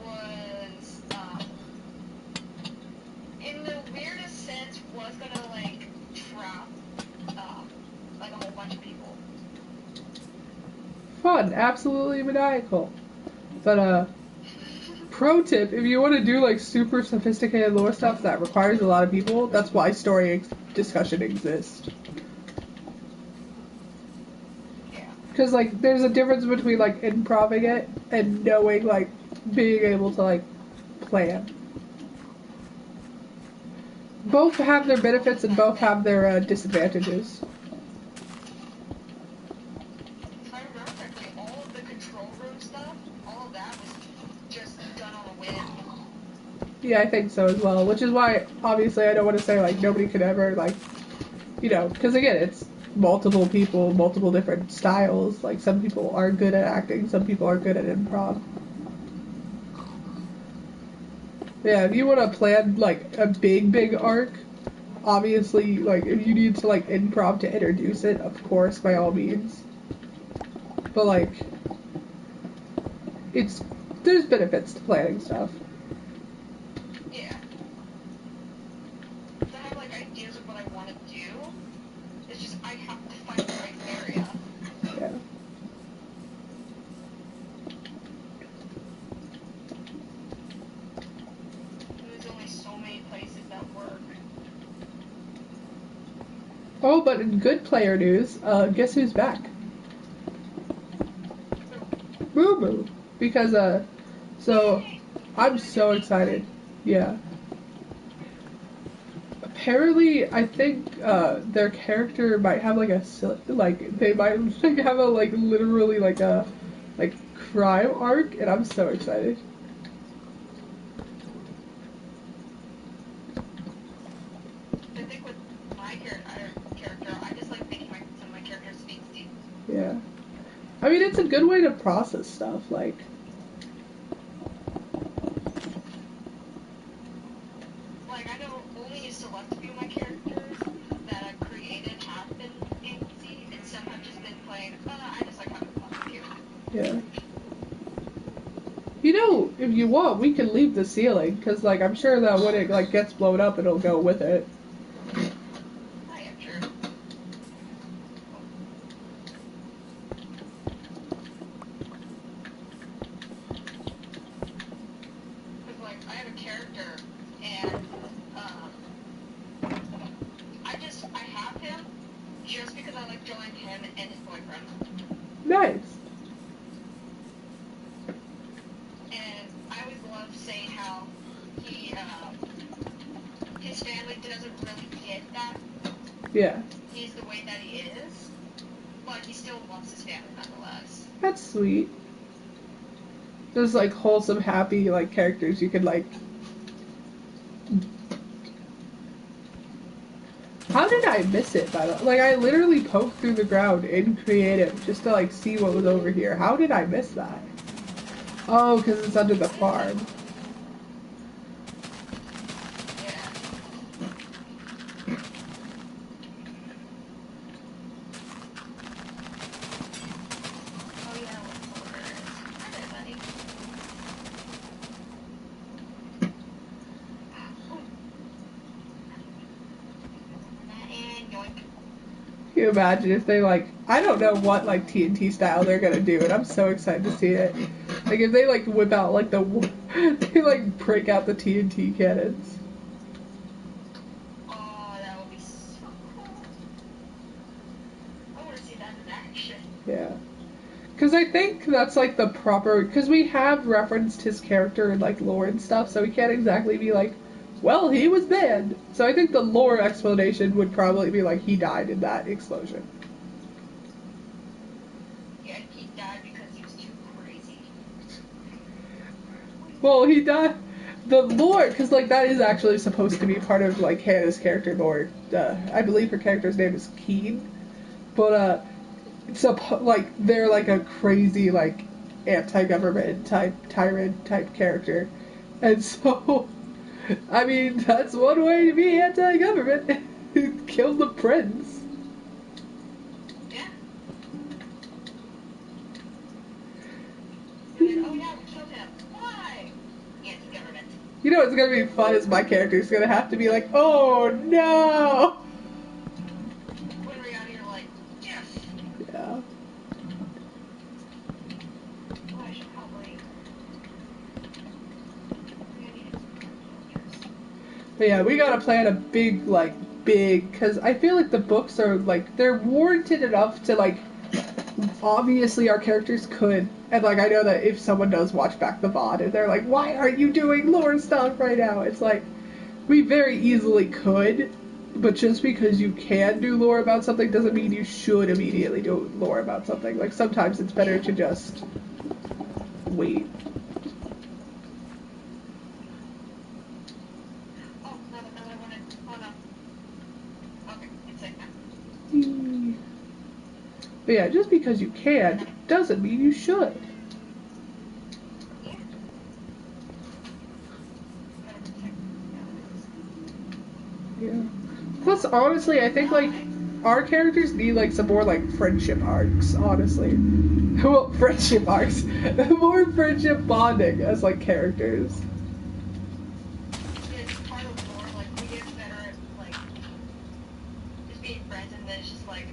was, in the weirdest sense, was gonna like trap, like a whole bunch of people. Fun, absolutely maniacal. But pro tip, if you want to do like super sophisticated lore stuff that requires a lot of people, that's why story discussion exists. Yeah. Because like there's a difference between like improving it and knowing like being able to like plan. Both have their benefits and both have their disadvantages. If I remember correctly, all of the control room stuff, all of that was just done on a whim. Yeah, I think so as well. Which is why, obviously, I don't want to say like nobody could ever like, you know, because again, it's multiple people, multiple different styles. Like some people are good at acting, some people are good at improv. Yeah, if you want to plan like a big arc, obviously, like if you need to like improv to introduce it, of course, by all means. But like, there's benefits to planning stuff. Yeah. So I have like ideas of what I want to do. It's just I have to find the right area. Yeah. There's only so many places that work. Oh, but in good player news, guess who's back? Moo Moo. Because, so, I'm so excited. Yeah. Apparently, I think, their character might have, like, they might, like, have a, like, literally, like, a, like, crime arc, and I'm so excited. I think with my character, I just like making some of my characters angsty. Yeah. I mean, it's a good way to process stuff, like... Like, I know only a select few of my characters that I've created have been angsty, and some have just been playing, I just like having fun with you. Yeah. You know, if you want, we can leave the ceiling, because, like, I'm sure that when it, like, gets blown up, it'll go with it. I am sure. Because, like, I have a character, and, I have him just because I like joining him and his boyfriend. Nice. And I always love saying how he, his family doesn't really get that Yeah. he's the way that he is, but he still loves his family nonetheless. That's sweet. Just, like, wholesome, happy, like, characters you could, like... How did I miss it, by the way? Like, I literally poked through the ground in creative just to, like, see what was over here. How did I miss that? Oh, because it's under the farm. Yeah. Oh yeah, what orders? Hi there, buddy. And yoink. Can you imagine if they, like... I don't know what, like, TNT style they're gonna do, and I'm so excited to see it. Like, if they, like, whip out, like, they, like, break out the TNT cannons. Oh, that would be so cool. I want to see that in action. Yeah. Because I think that's, like, the proper... Because we have referenced his character in, like, lore and stuff, so we can't exactly be like, well, he was dead. So I think the lore explanation would probably be, like, he died in that explosion. Yeah, he died because he was too crazy. Well, he died... The lore, because, like, that is actually supposed to be part of, like, Hannah's character lore. I believe her character's name is Keen. But, like, they're, like, a crazy, like, anti-government type, tyrant type character. And so, I mean, that's one way to be anti-government. Kill the prince. Yeah. And then, oh yeah, we killed him. Why? Anti-government. You know what's gonna be fun is my character's gonna have to be like, oh no! When reality, you're like, yes. Yeah. Oh, I should probably. But yeah, we gotta plan a big, because I feel like the books are, they're warranted enough to, obviously our characters could, and, I know that if someone does watch back the VOD and they're like, why aren't you doing lore stuff right now? It's like, we very easily could, but just because you can do lore about something doesn't mean you should immediately do lore about something. Like, sometimes it's better to just wait. Oh, no, I wanted. Oh no. Okay, it's safe now. But yeah, just because you can doesn't mean you should. Yeah. Gotta protect the others. Yeah. Plus, honestly, I think, our characters need, some more, friendship arcs, honestly. Well, friendship arcs. More friendship bonding as, characters. It's part of lore, we get better at, just being friends, and then it's just like,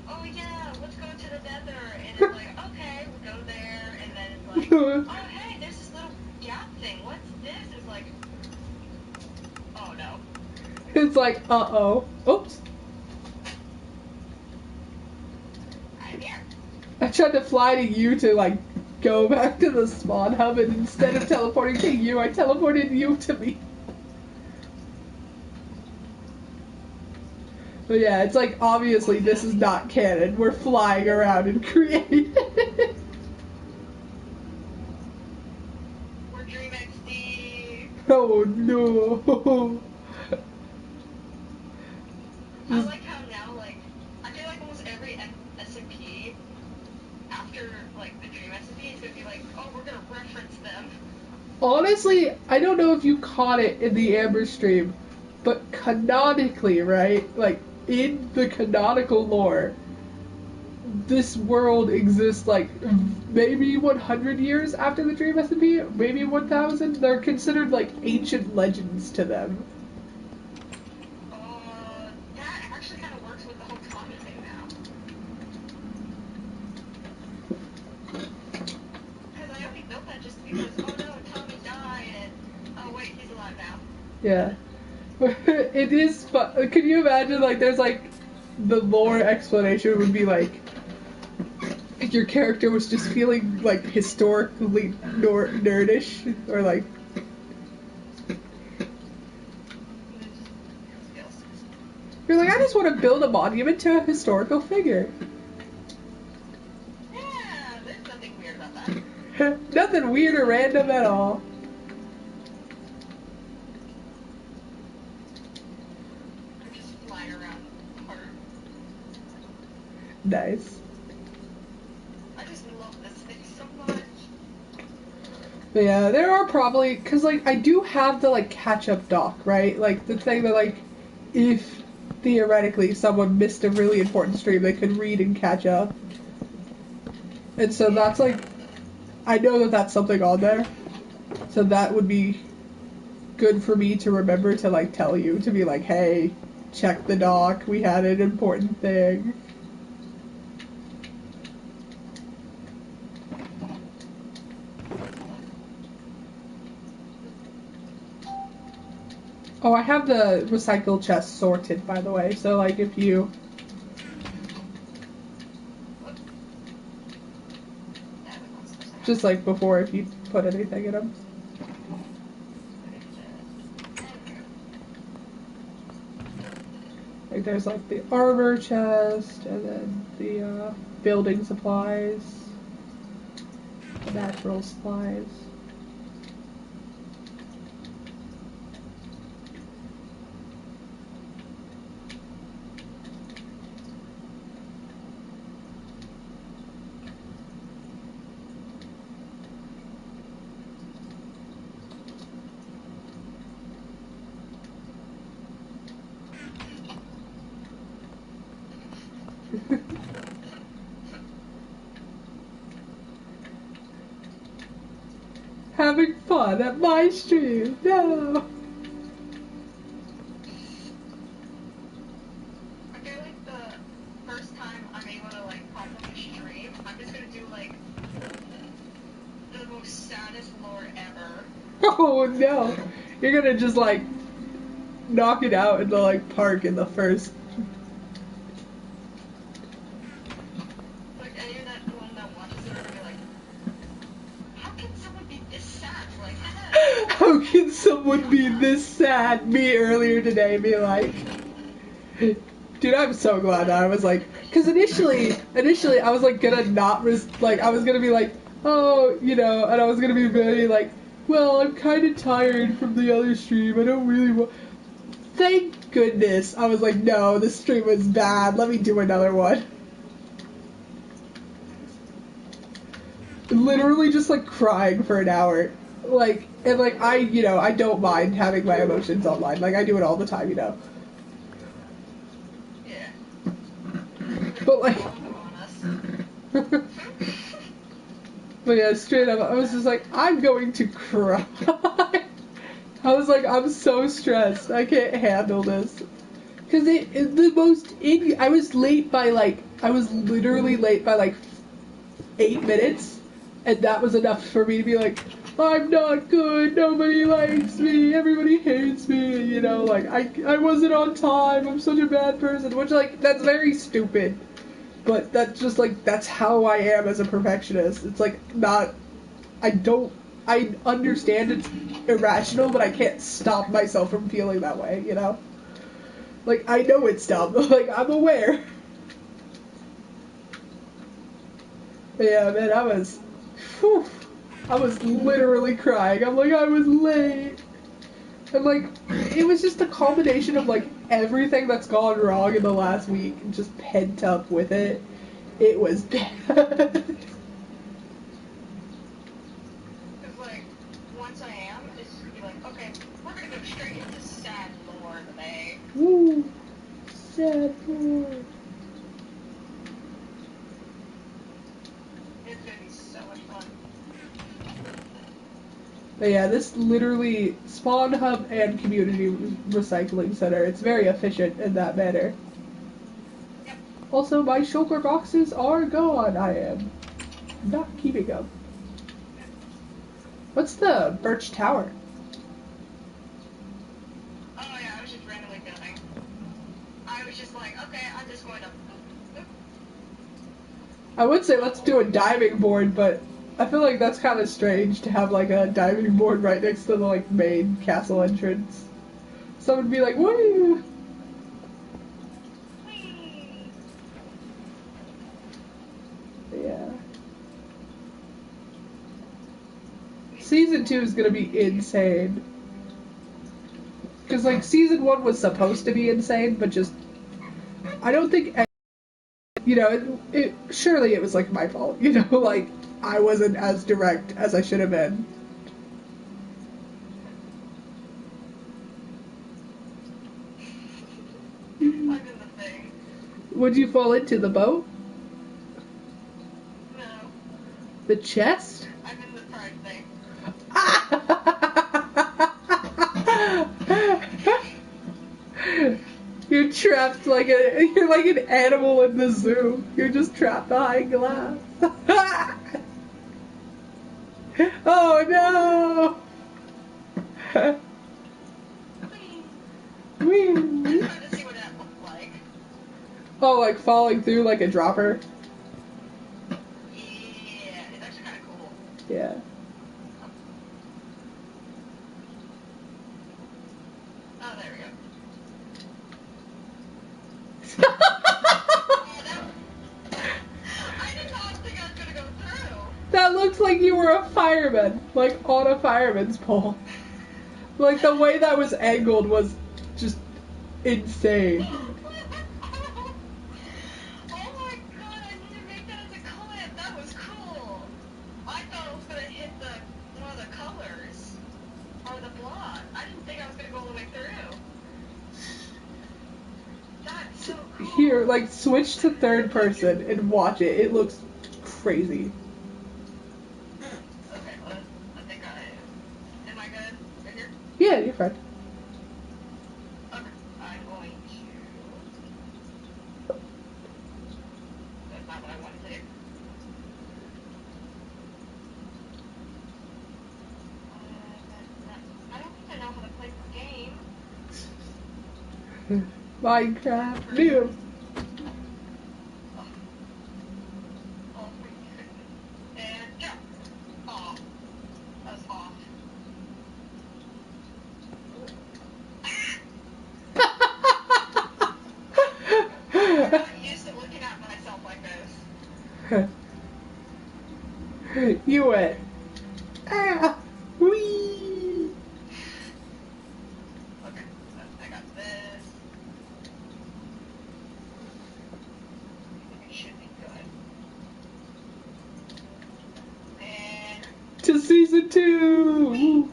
oh yeah, let's go to the nether, and it's like, okay, we go there, and then it's like, oh hey, there's this little gap thing, what's this? It's like, oh no. It's like, uh-oh. Oops. I'm here. I tried to fly to you to, go back to the spawn hub, and instead of teleporting to you, I teleported you to me. But yeah, it's obviously this is not canon. We're flying around and creating it. We're Dream XD. Oh no. I like how now, I feel like almost every SMP after, the Dream SMP is gonna be like, oh, we're gonna reference them. Honestly, I don't know if you caught it in the Amber stream, but canonically, right? In the canonical lore, this world exists, maybe 100 years after the Dream SMP, maybe 1,000. They're considered, ancient legends to them. That actually kind of works with the whole Tommy thing now. Because I only built that just because, oh no, Tommy died, and oh wait, he's alive now. Yeah. It is fun. Can you imagine, there's, the lore explanation would be, your character was just feeling, historically nerdish, or, you're like, I just want to build a monument to a historical figure. Yeah, there's nothing weird about that. Nothing weird or random at all. I'm just flying around hard. Nice. I just love this thing so much. But yeah, there are probably, because, I do have the, catch-up doc, right? The thing that, if theoretically someone missed a really important stream, they could read and catch up. And so that's, I know that that's something on there. So that would be good for me to remember to, tell you, to be like, hey, check the doc, we had an important thing. Oh, I have the recycle chest sorted, by the way, so, if you... Just, before, if you put anything in them. There's, the armor chest, and then the, building supplies, the natural supplies. Having fun at my stream. No. I feel like the first time I'm able to like pop on the stream, I'm just gonna do like the most saddest lore ever. Oh no. You're gonna just like knock it out in the like park in the first. Like any of that one that watches it are gonna be like, how can someone be this sad? Like, How can someone be this sad? Me earlier today be like, dude, I'm so glad that I was like, because initially I was like gonna not like I was gonna be like, oh, you know, and I was gonna be very like, well, I'm kind of tired from the other stream. I don't really want. Thank goodness I was like, no, this stream was bad. Let me do another one. Literally just like crying for an hour. Like, and like I, you know, I don't mind having my emotions online. Like I do it all the time, you know. yeah. But like, On us. but yeah, straight up, I was just like, I'm going to cry. I was like, I'm so stressed. I can't handle this. Cause the most, I was late by like, I was literally late by like 8 minutes. And that was enough for me to be like, I'm not good, nobody likes me, everybody hates me, you know, like, I wasn't on time, I'm such a bad person, which, like, that's very stupid, but that's just, like, that's how I am as a perfectionist. It's, like, not, I understand it's irrational, but I can't stop myself from feeling that way, you know? Like, I know it's dumb, like, I'm aware. But yeah, man, whew, I was literally crying. I'm like, I was late. And like, it was just a culmination of like everything that's gone wrong in the last week and just pent up with it. It was bad. Because, like, once I am, it's just gonna be like, okay, we're gonna go straight into sad lore today. Woo. Sad boy. It's gonna be so much fun. But yeah, this literally spawn hub and community recycling center. It's very efficient in that manner. Yep. Also, my shulker boxes are gone. I am not keeping them. What's the Birch Tower? Oh yeah, I was just randomly building. I was just like, okay, I'm just going to. I would say let's do a diving board, but I feel like that's kind of strange to have like a diving board right next to the like main castle entrance. Someone would be like, "Woo!" Yeah. Season 2 is gonna be insane. Cause like season 1 was supposed to be insane, but just I don't think. You know, surely it was like my fault, you know, like I wasn't as direct as I should have been. I'm in the thing. Would you fall into the boat? No, The chest? I'm in the pride thing. You're trapped you're like an animal in the zoo. You're just trapped behind glass. Oh no! Whee! I'm trying to see what that looked like. Oh, like falling through like a dropper? Yeah, it's actually kind of cool. Yeah. Oh, there we go. I did not think I was gonna go through. That looked like you were a fireman, like on a fireman's pole. Like the way that was angled was just insane. Oh my god, I need to make that as a clip. That was cool. I thought I was gonna hit one of the colors or the block. I didn't think I was gonna go all the way through. That's so Here, like, switch to third person and watch it. It looks crazy. Okay, I think am I good? Right here? Yeah, you're fine. Okay, I'm going to. That's not what I wanted to do. I don't think I know how to play the game. Minecraft new. Oh, and jump. Oh, that was off. I'm not used to looking at myself like this. You went. Ah, wee. Okay, I got this. It should be good. And To season 2.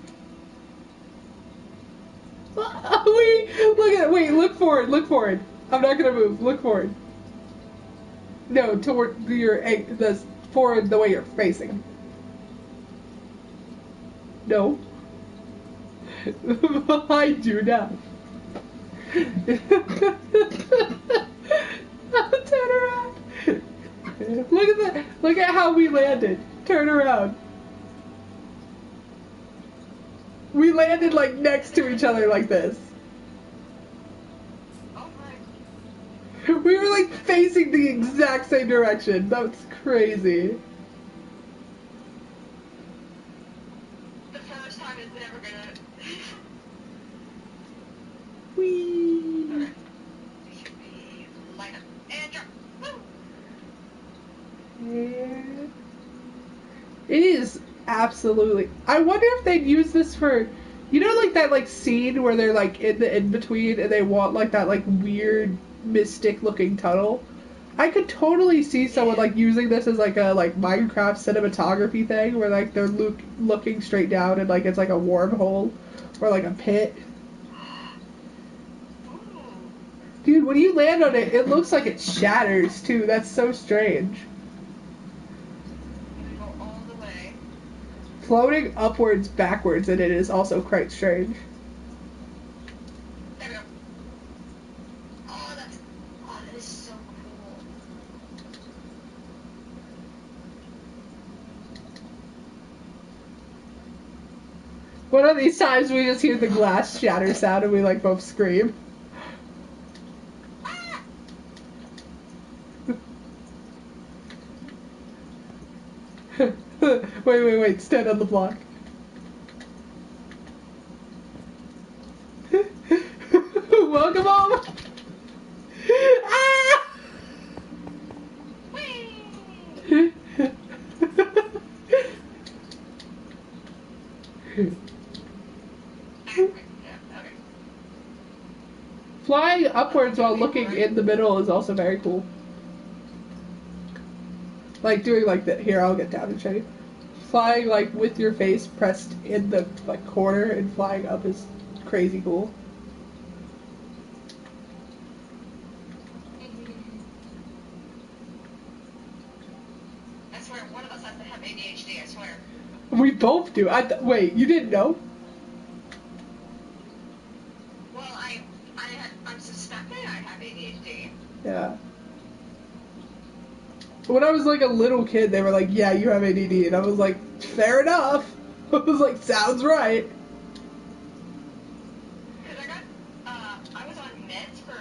Wait, look at it. Wait, look forward. Look forward. I'm not gonna move. Look forward. No, toward the forward the way you're facing. No. Behind you now. Turn around. Look at that. Look at how we landed. Turn around. We landed like next to each other like this. oh my. We were like facing the exact same direction. That's crazy. The first time is never gonna. Whee! Okay. It should be light up and jump. Woo! And it is absolutely. I wonder if they'd use this for, you know, like that like scene where they're like in the in between and they want like that like weird mystic looking tunnel. I could totally see someone like using this as like a like Minecraft cinematography thing where like they're looking straight down and like it's like a wormhole or like a pit. Ooh. Dude, when you land on it, it looks like it shatters too. That's so strange. We go all the way. Floating upwards, backwards in it is also quite strange. There we go. Oh, that is so cool. One of these times we just hear the glass shatter sound and we like both scream. Ah! Wait, stand on the block. Welcome home! Ah! Whee! Okay. Flying upwards while looking in the middle is also very cool. Like doing like the here, I'll get down and show you. Flying like with your face pressed in the like corner and flying up is crazy cool. I swear, one of us has to have ADHD, I swear. We both do. Wait, you didn't know? Well, I'm suspecting I have ADHD. Yeah. When I was like a little kid, they were like, "Yeah, you have ADD," and I was like, "Fair enough." I was like, "Sounds right." Because I was on meds for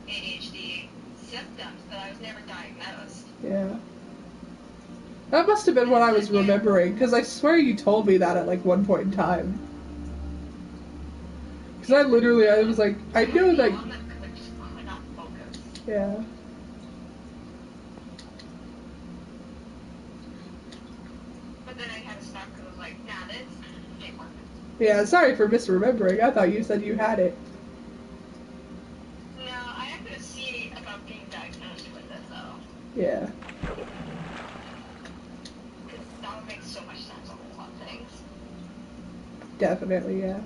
ADHD symptoms, but I was never diagnosed. Yeah. That must have been what I was remembering, because I swear you told me that at like one point in time. Because I was like, I know that. Could not focus. Yeah. But then I had to stop because I was like, nah, this ain't working. Yeah, sorry for misremembering. I thought you said you had it. No, I am going to see about being diagnosed with it, though. Yeah. Because that would make so much sense on a lot of things. Definitely, yeah.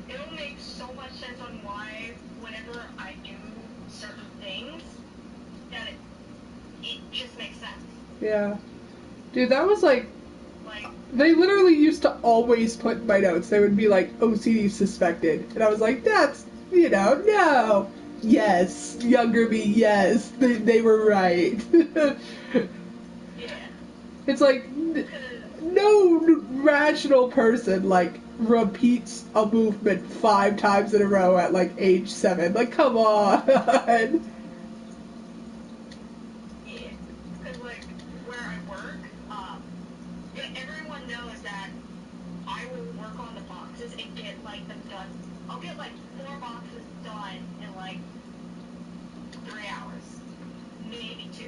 It'll make so much sense on why whenever I do Yeah. Dude, that was like, Like, they literally used to always put in my notes, they would be like, OCD suspected. And I was like, that's, no. Yes. Younger me, yes. They were right. yeah. It's like, 'Cause, no rational person, like, repeats a movement 5 times in a row at, like, age 7. Like, come on. yeah. 'Cause, like, where I work, everyone knows that I will work on the boxes and get, like, them done. I'll get, like, 4 boxes done in, like, 3 hours. Maybe 2.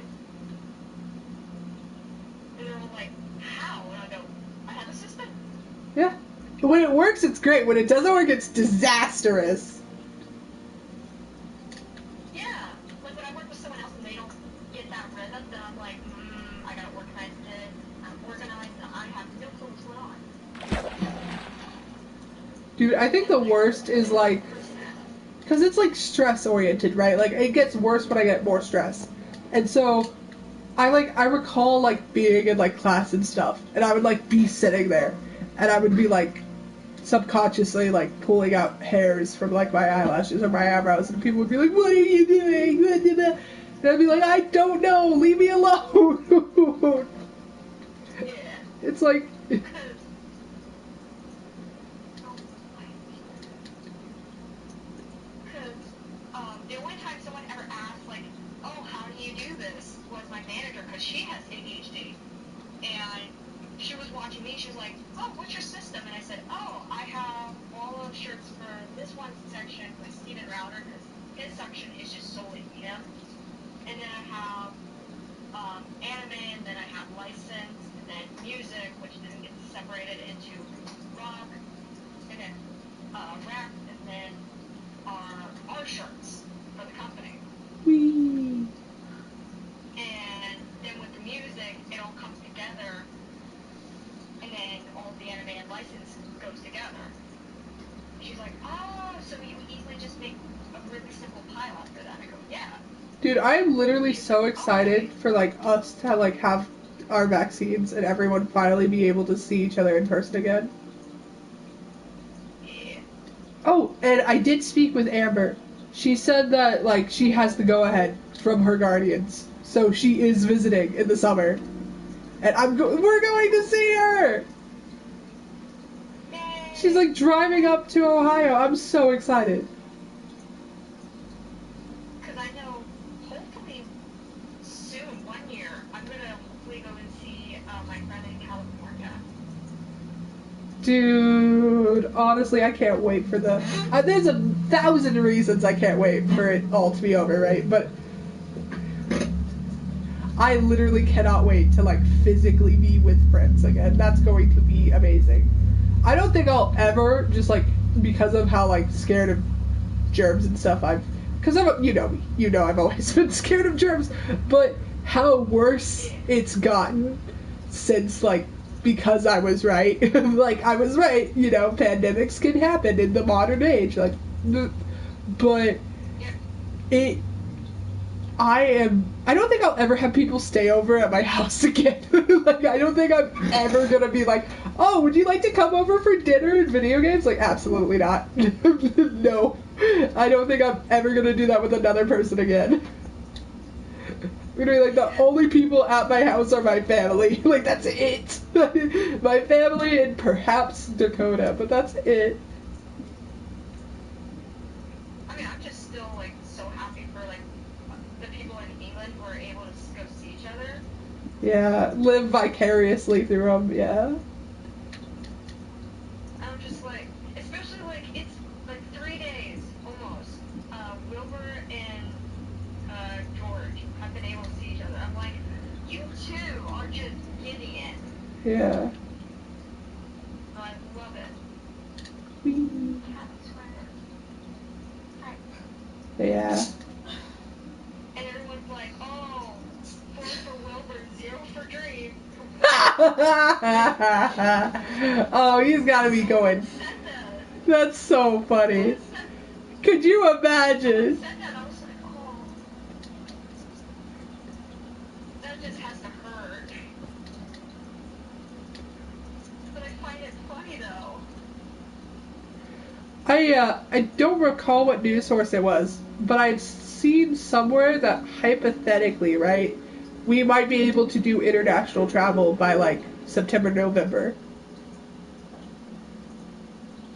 And they're all like, how? And I go, I have a system. Yeah. When it works, it's great. When it doesn't work, it's disastrous. Yeah. Like, when I work with someone else and they don't get that rhythm, then I'm like, I gotta organize this. I'm organized. I have no clue what's going on. Dude, I think the worst is, like, because it's, like, stress-oriented, right? Like, it gets worse when I get more stress. And so, I recall, like, being in, like, class and stuff, and I would, like, be sitting there, and I would be, like, subconsciously, like, pulling out hairs from, like, my eyelashes or my eyebrows, and people would be like, what are you doing? And I'd be like, I don't know, leave me alone. Yeah. It's like... The only time someone ever asked, like, oh, how do you do this, was my manager, because she has ADHD. And she was watching me, she was like, oh, what's your system? And I said, oh, I have all of shirts for this one section with Steven Router, because his section is just solely him. And then I have anime, and then I have license, and then music, which then gets separated into rock, and then rap, and then our shirts for the company. Whee. And then with the music, it all comes together, and then all the anime and license goes together. She's like, oh, so you would easily just make a really simple pile after that. I go, yeah. Dude, I am literally so excited for, like, us to, like, have our vaccines and everyone finally be able to see each other in person again. Yeah. Oh, and I did speak with Amber. She said that, like, she has the go-ahead from her guardians. So she is visiting in the summer. And we're going to see her! Yay. She's, like, driving up to Ohio. I'm so excited. Because I know, hopefully, soon, 1 year, I'm going to hopefully go and see my friend in California. Dude, honestly, I can't wait for there's 1,000 reasons I can't wait for it all to be over, right? But I literally cannot wait to, like, physically be with friends again. That's going to be amazing. I don't think I'll ever, just, like, because of how, like, scared of germs and stuff because you know me, I've always been scared of germs, but how worse it's gotten since, like, because I was right. Like, I was right, pandemics can happen in the modern age, like, but I don't think I'll ever have people stay over at my house again. Like, I don't think I'm ever gonna be like, oh, would you like to come over for dinner and video games? Like, absolutely not. No. I don't think I'm ever gonna do that with another person again. We're gonna be like, the only people at my house are my family. Like, that's it. My family and perhaps Dakota, but that's it. I mean, I'm just still, like, so happy for, like, the people in England who are able to go see each other. Yeah, live vicariously through them, yeah. I'm just like, especially, like, it's, like, 3 days, almost. Wilbur and, George have been able to see each other. I'm like, you two are just getting it. Yeah. I love it. Whee. Right. Yeah. And everyone's like, oh, 4 for Wilbur, 0 for Dream. Oh, he's gotta be going. That's so funny. Could you imagine? Said that, I was like, oh, that just has to hurt. I don't recall what news source it was, but I've seen somewhere that hypothetically, right, we might be able to do international travel by like September, November.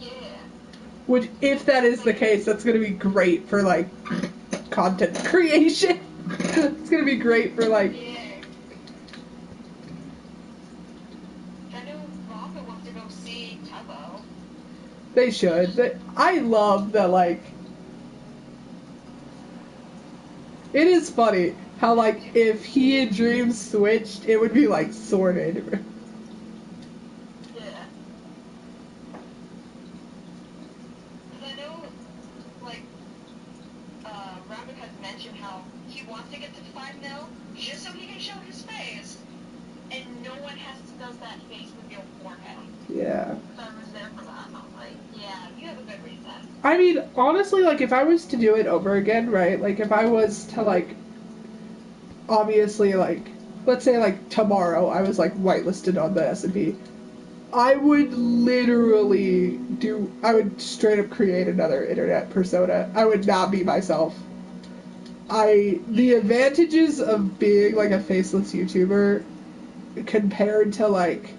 Yeah. Which, if that is the case, that's going to be great for like content creation. It's going to be great for like. Yeah. I know Rafa wants to go see Tubbo. They should. I love that, like. It is funny how, like, if he and Dream switched, it would be, like, sorted. Yeah. Because I know, like, Rabbit has mentioned how he wants to get to 5 mil just so he can show his face. And no one does that face reveal for him. Yeah. So I was there for that. I was like, yeah, you have a good reason. I mean, honestly, like, if I was to do it over again, right, like, if I was to, like, obviously, like, let's say, like, tomorrow I was, like, whitelisted on the SMP, I would literally I would straight up create another internet persona. I would not be myself. The advantages of being, like, a faceless YouTuber compared to, like,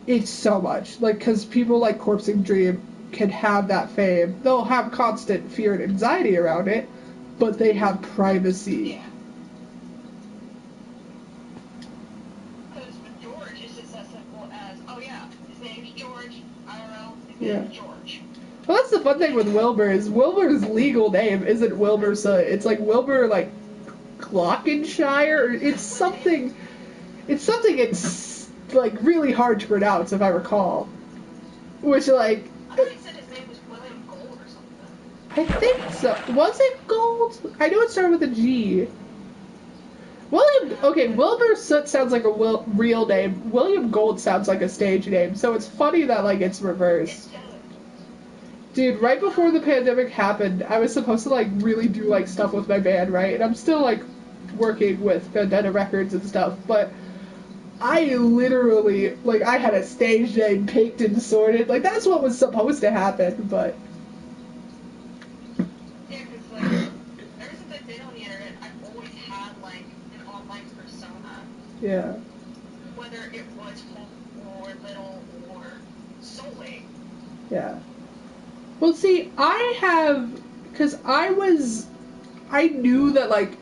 it's so much. Like, because people like Corpsing Dream can have that fame. They'll have constant fear and anxiety around it, but they have privacy. Yeah. Because with George, it's just as simple as, oh yeah, his name's George, IRL, his name's George. Well, that's the fun thing with Wilbur is Wilbur's legal name isn't Wilbur Soot. It's like Wilbur, like, Glockenshire. It's something it's, like, really hard to pronounce, if I recall. Which, like... I thought he said his name was William Gold or something. I think so. Was it Gold? I know it started with a G. Wilbur Soot sounds like a real name. William Gold sounds like a stage name, so it's funny that, like, it's reversed. Dude, right before the pandemic happened, I was supposed to, like, really do, like, stuff with my band, right? And I'm still, like, working with Vendetta Records and stuff, but I literally, like, I had a stage name picked and sorted. Like, that's what was supposed to happen, but... Yeah, because, like, ever since I've been on the internet, I've always had, like, an online persona. Yeah. Whether it was Hulk or Little or Solely. Yeah. Well, see, because I knew that, like,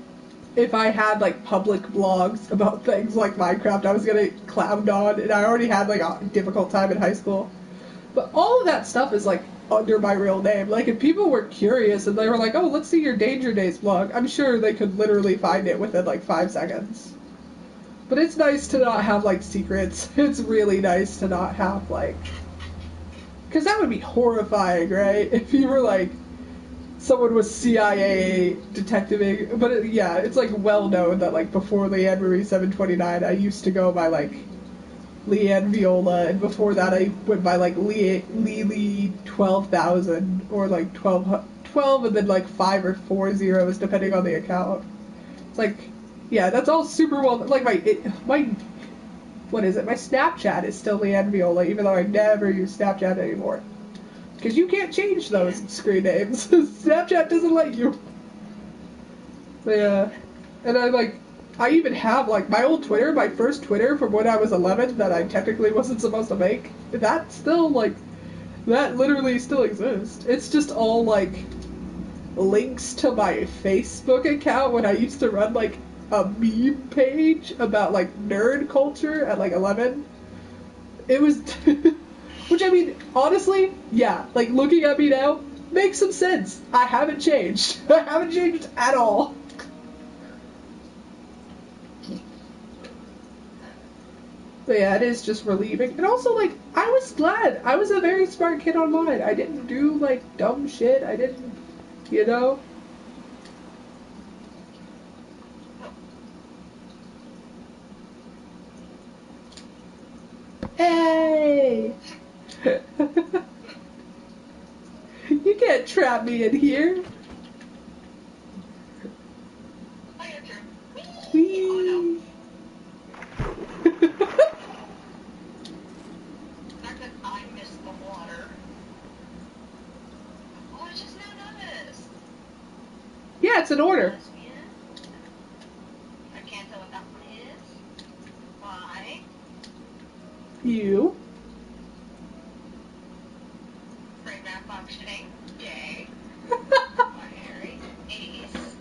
if I had, like, public blogs about things like Minecraft, I was gonna clown on, and I already had, like, a difficult time in high school. But all of that stuff is, like, under my real name. Like, if people were curious and they were like, oh, let's see your Danger Days blog, I'm sure they could literally find it within, like, 5 seconds. But it's nice to not have, like, secrets. It's really nice to not have, like... Because that would be horrifying, right? If you were, like, someone was CIA detectiving. But, it's, like, well known that, like, before LeAnne Marie 729, I used to go by, like, LeAnne Viola, and before that I went by, like, Lily 12,000, or, like, 12 and then, like, 5 or 4 zeros, depending on the account. It's like, yeah, that's all super well... Like, what is it? My Snapchat is still LeAnne Viola, even though I never use Snapchat anymore. Because you can't change those screen names. Snapchat doesn't let you. But, yeah. And I even have, like, my old Twitter, my first Twitter from when I was 11 that I technically wasn't supposed to make. That still, like, that literally still exists. It's just all, like, links to my Facebook account when I used to run, like, a meme page about, like, nerd culture at, like, 11. It was... Which, I mean, honestly, yeah, like, looking at me now, makes some sense. I haven't changed. I haven't changed at all. But yeah, it is just relieving. And also, like, I was glad. I was a very smart kid online. I didn't do, like, dumb shit. I didn't, you know? Hey! You can't trap me in here. I got your... Whee! Oh, no. The fact that I missed the water. Yeah, it's an order. Lesbian. I can't tell what that one is. Why? You. Bring that functioning. Gay. Binary. Ace.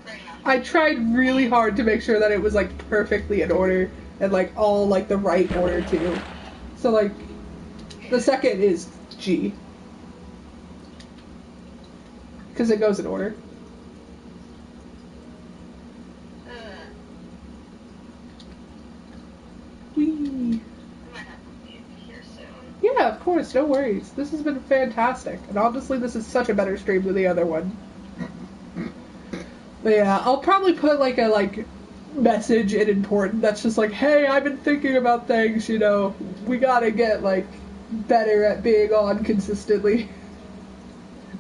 Bring that. I tried really hard to make sure that it was like perfectly in order and like all like the right order too. So like the second is G. Because it goes in order. Whee. We might have to leave here soon. Yeah, of course, no worries. This has been fantastic. And honestly, this is such a better stream than the other one. But yeah, I'll probably put like a message in important that's just like, hey, I've been thinking about things, you know, we gotta get like better at being on consistently.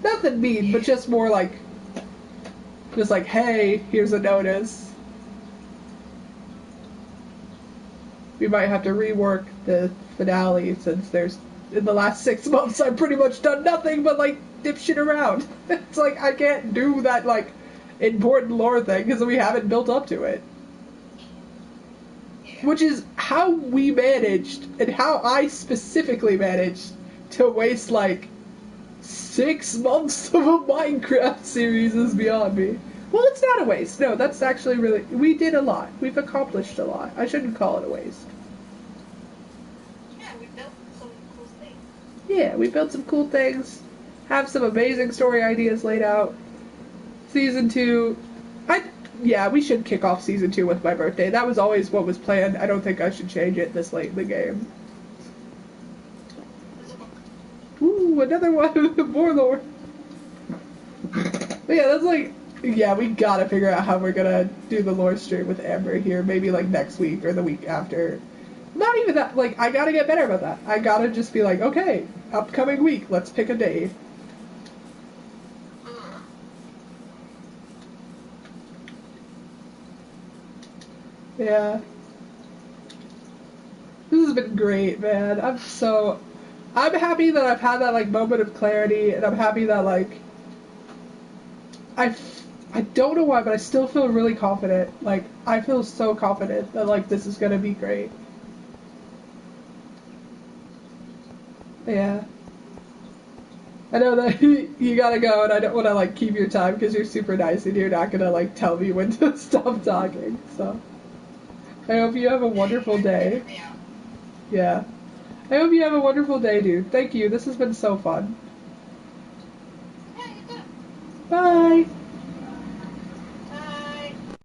Nothing mean, but just more like, just like, hey, here's a notice. We might have to rework the finale since there's, in the last 6 months, I've pretty much done nothing but like dip shit around. It's like, I can't do that like important lore thing because we haven't built up to it. Which is how we managed, and how I specifically managed to waste like 6 months of a Minecraft series is beyond me. Well, it's not a waste. No, that's actually really... We did a lot. We've accomplished a lot. I shouldn't call it a waste. Yeah, we built some cool things. Yeah, we built some cool things. Have some amazing story ideas laid out. Season 2... Yeah, we should kick off Season 2 with my birthday. That was always what was planned. I don't think I should change it this late in the game. Ooh, another one. More lore. But yeah, that's like... Yeah, we gotta figure out how we're gonna do the lore stream with Amber here. Maybe like next week or the week after. Not even that. Like, I gotta get better about that. I gotta just be like, okay, upcoming week, let's pick a day. Yeah. This has been great, man. I'm happy that I've had that, like, moment of clarity, and I'm happy that, like, I don't know why, but I still feel really confident. Like, I feel so confident that, like, this is gonna be great. Yeah. I know that you gotta go, and I don't want to, like, keep your time, because you're super nice, and you're not gonna, like, tell me when to stop talking, so... I hope you have a wonderful day. Yeah. I hope you have a wonderful day, dude. Thank you. This has been so fun.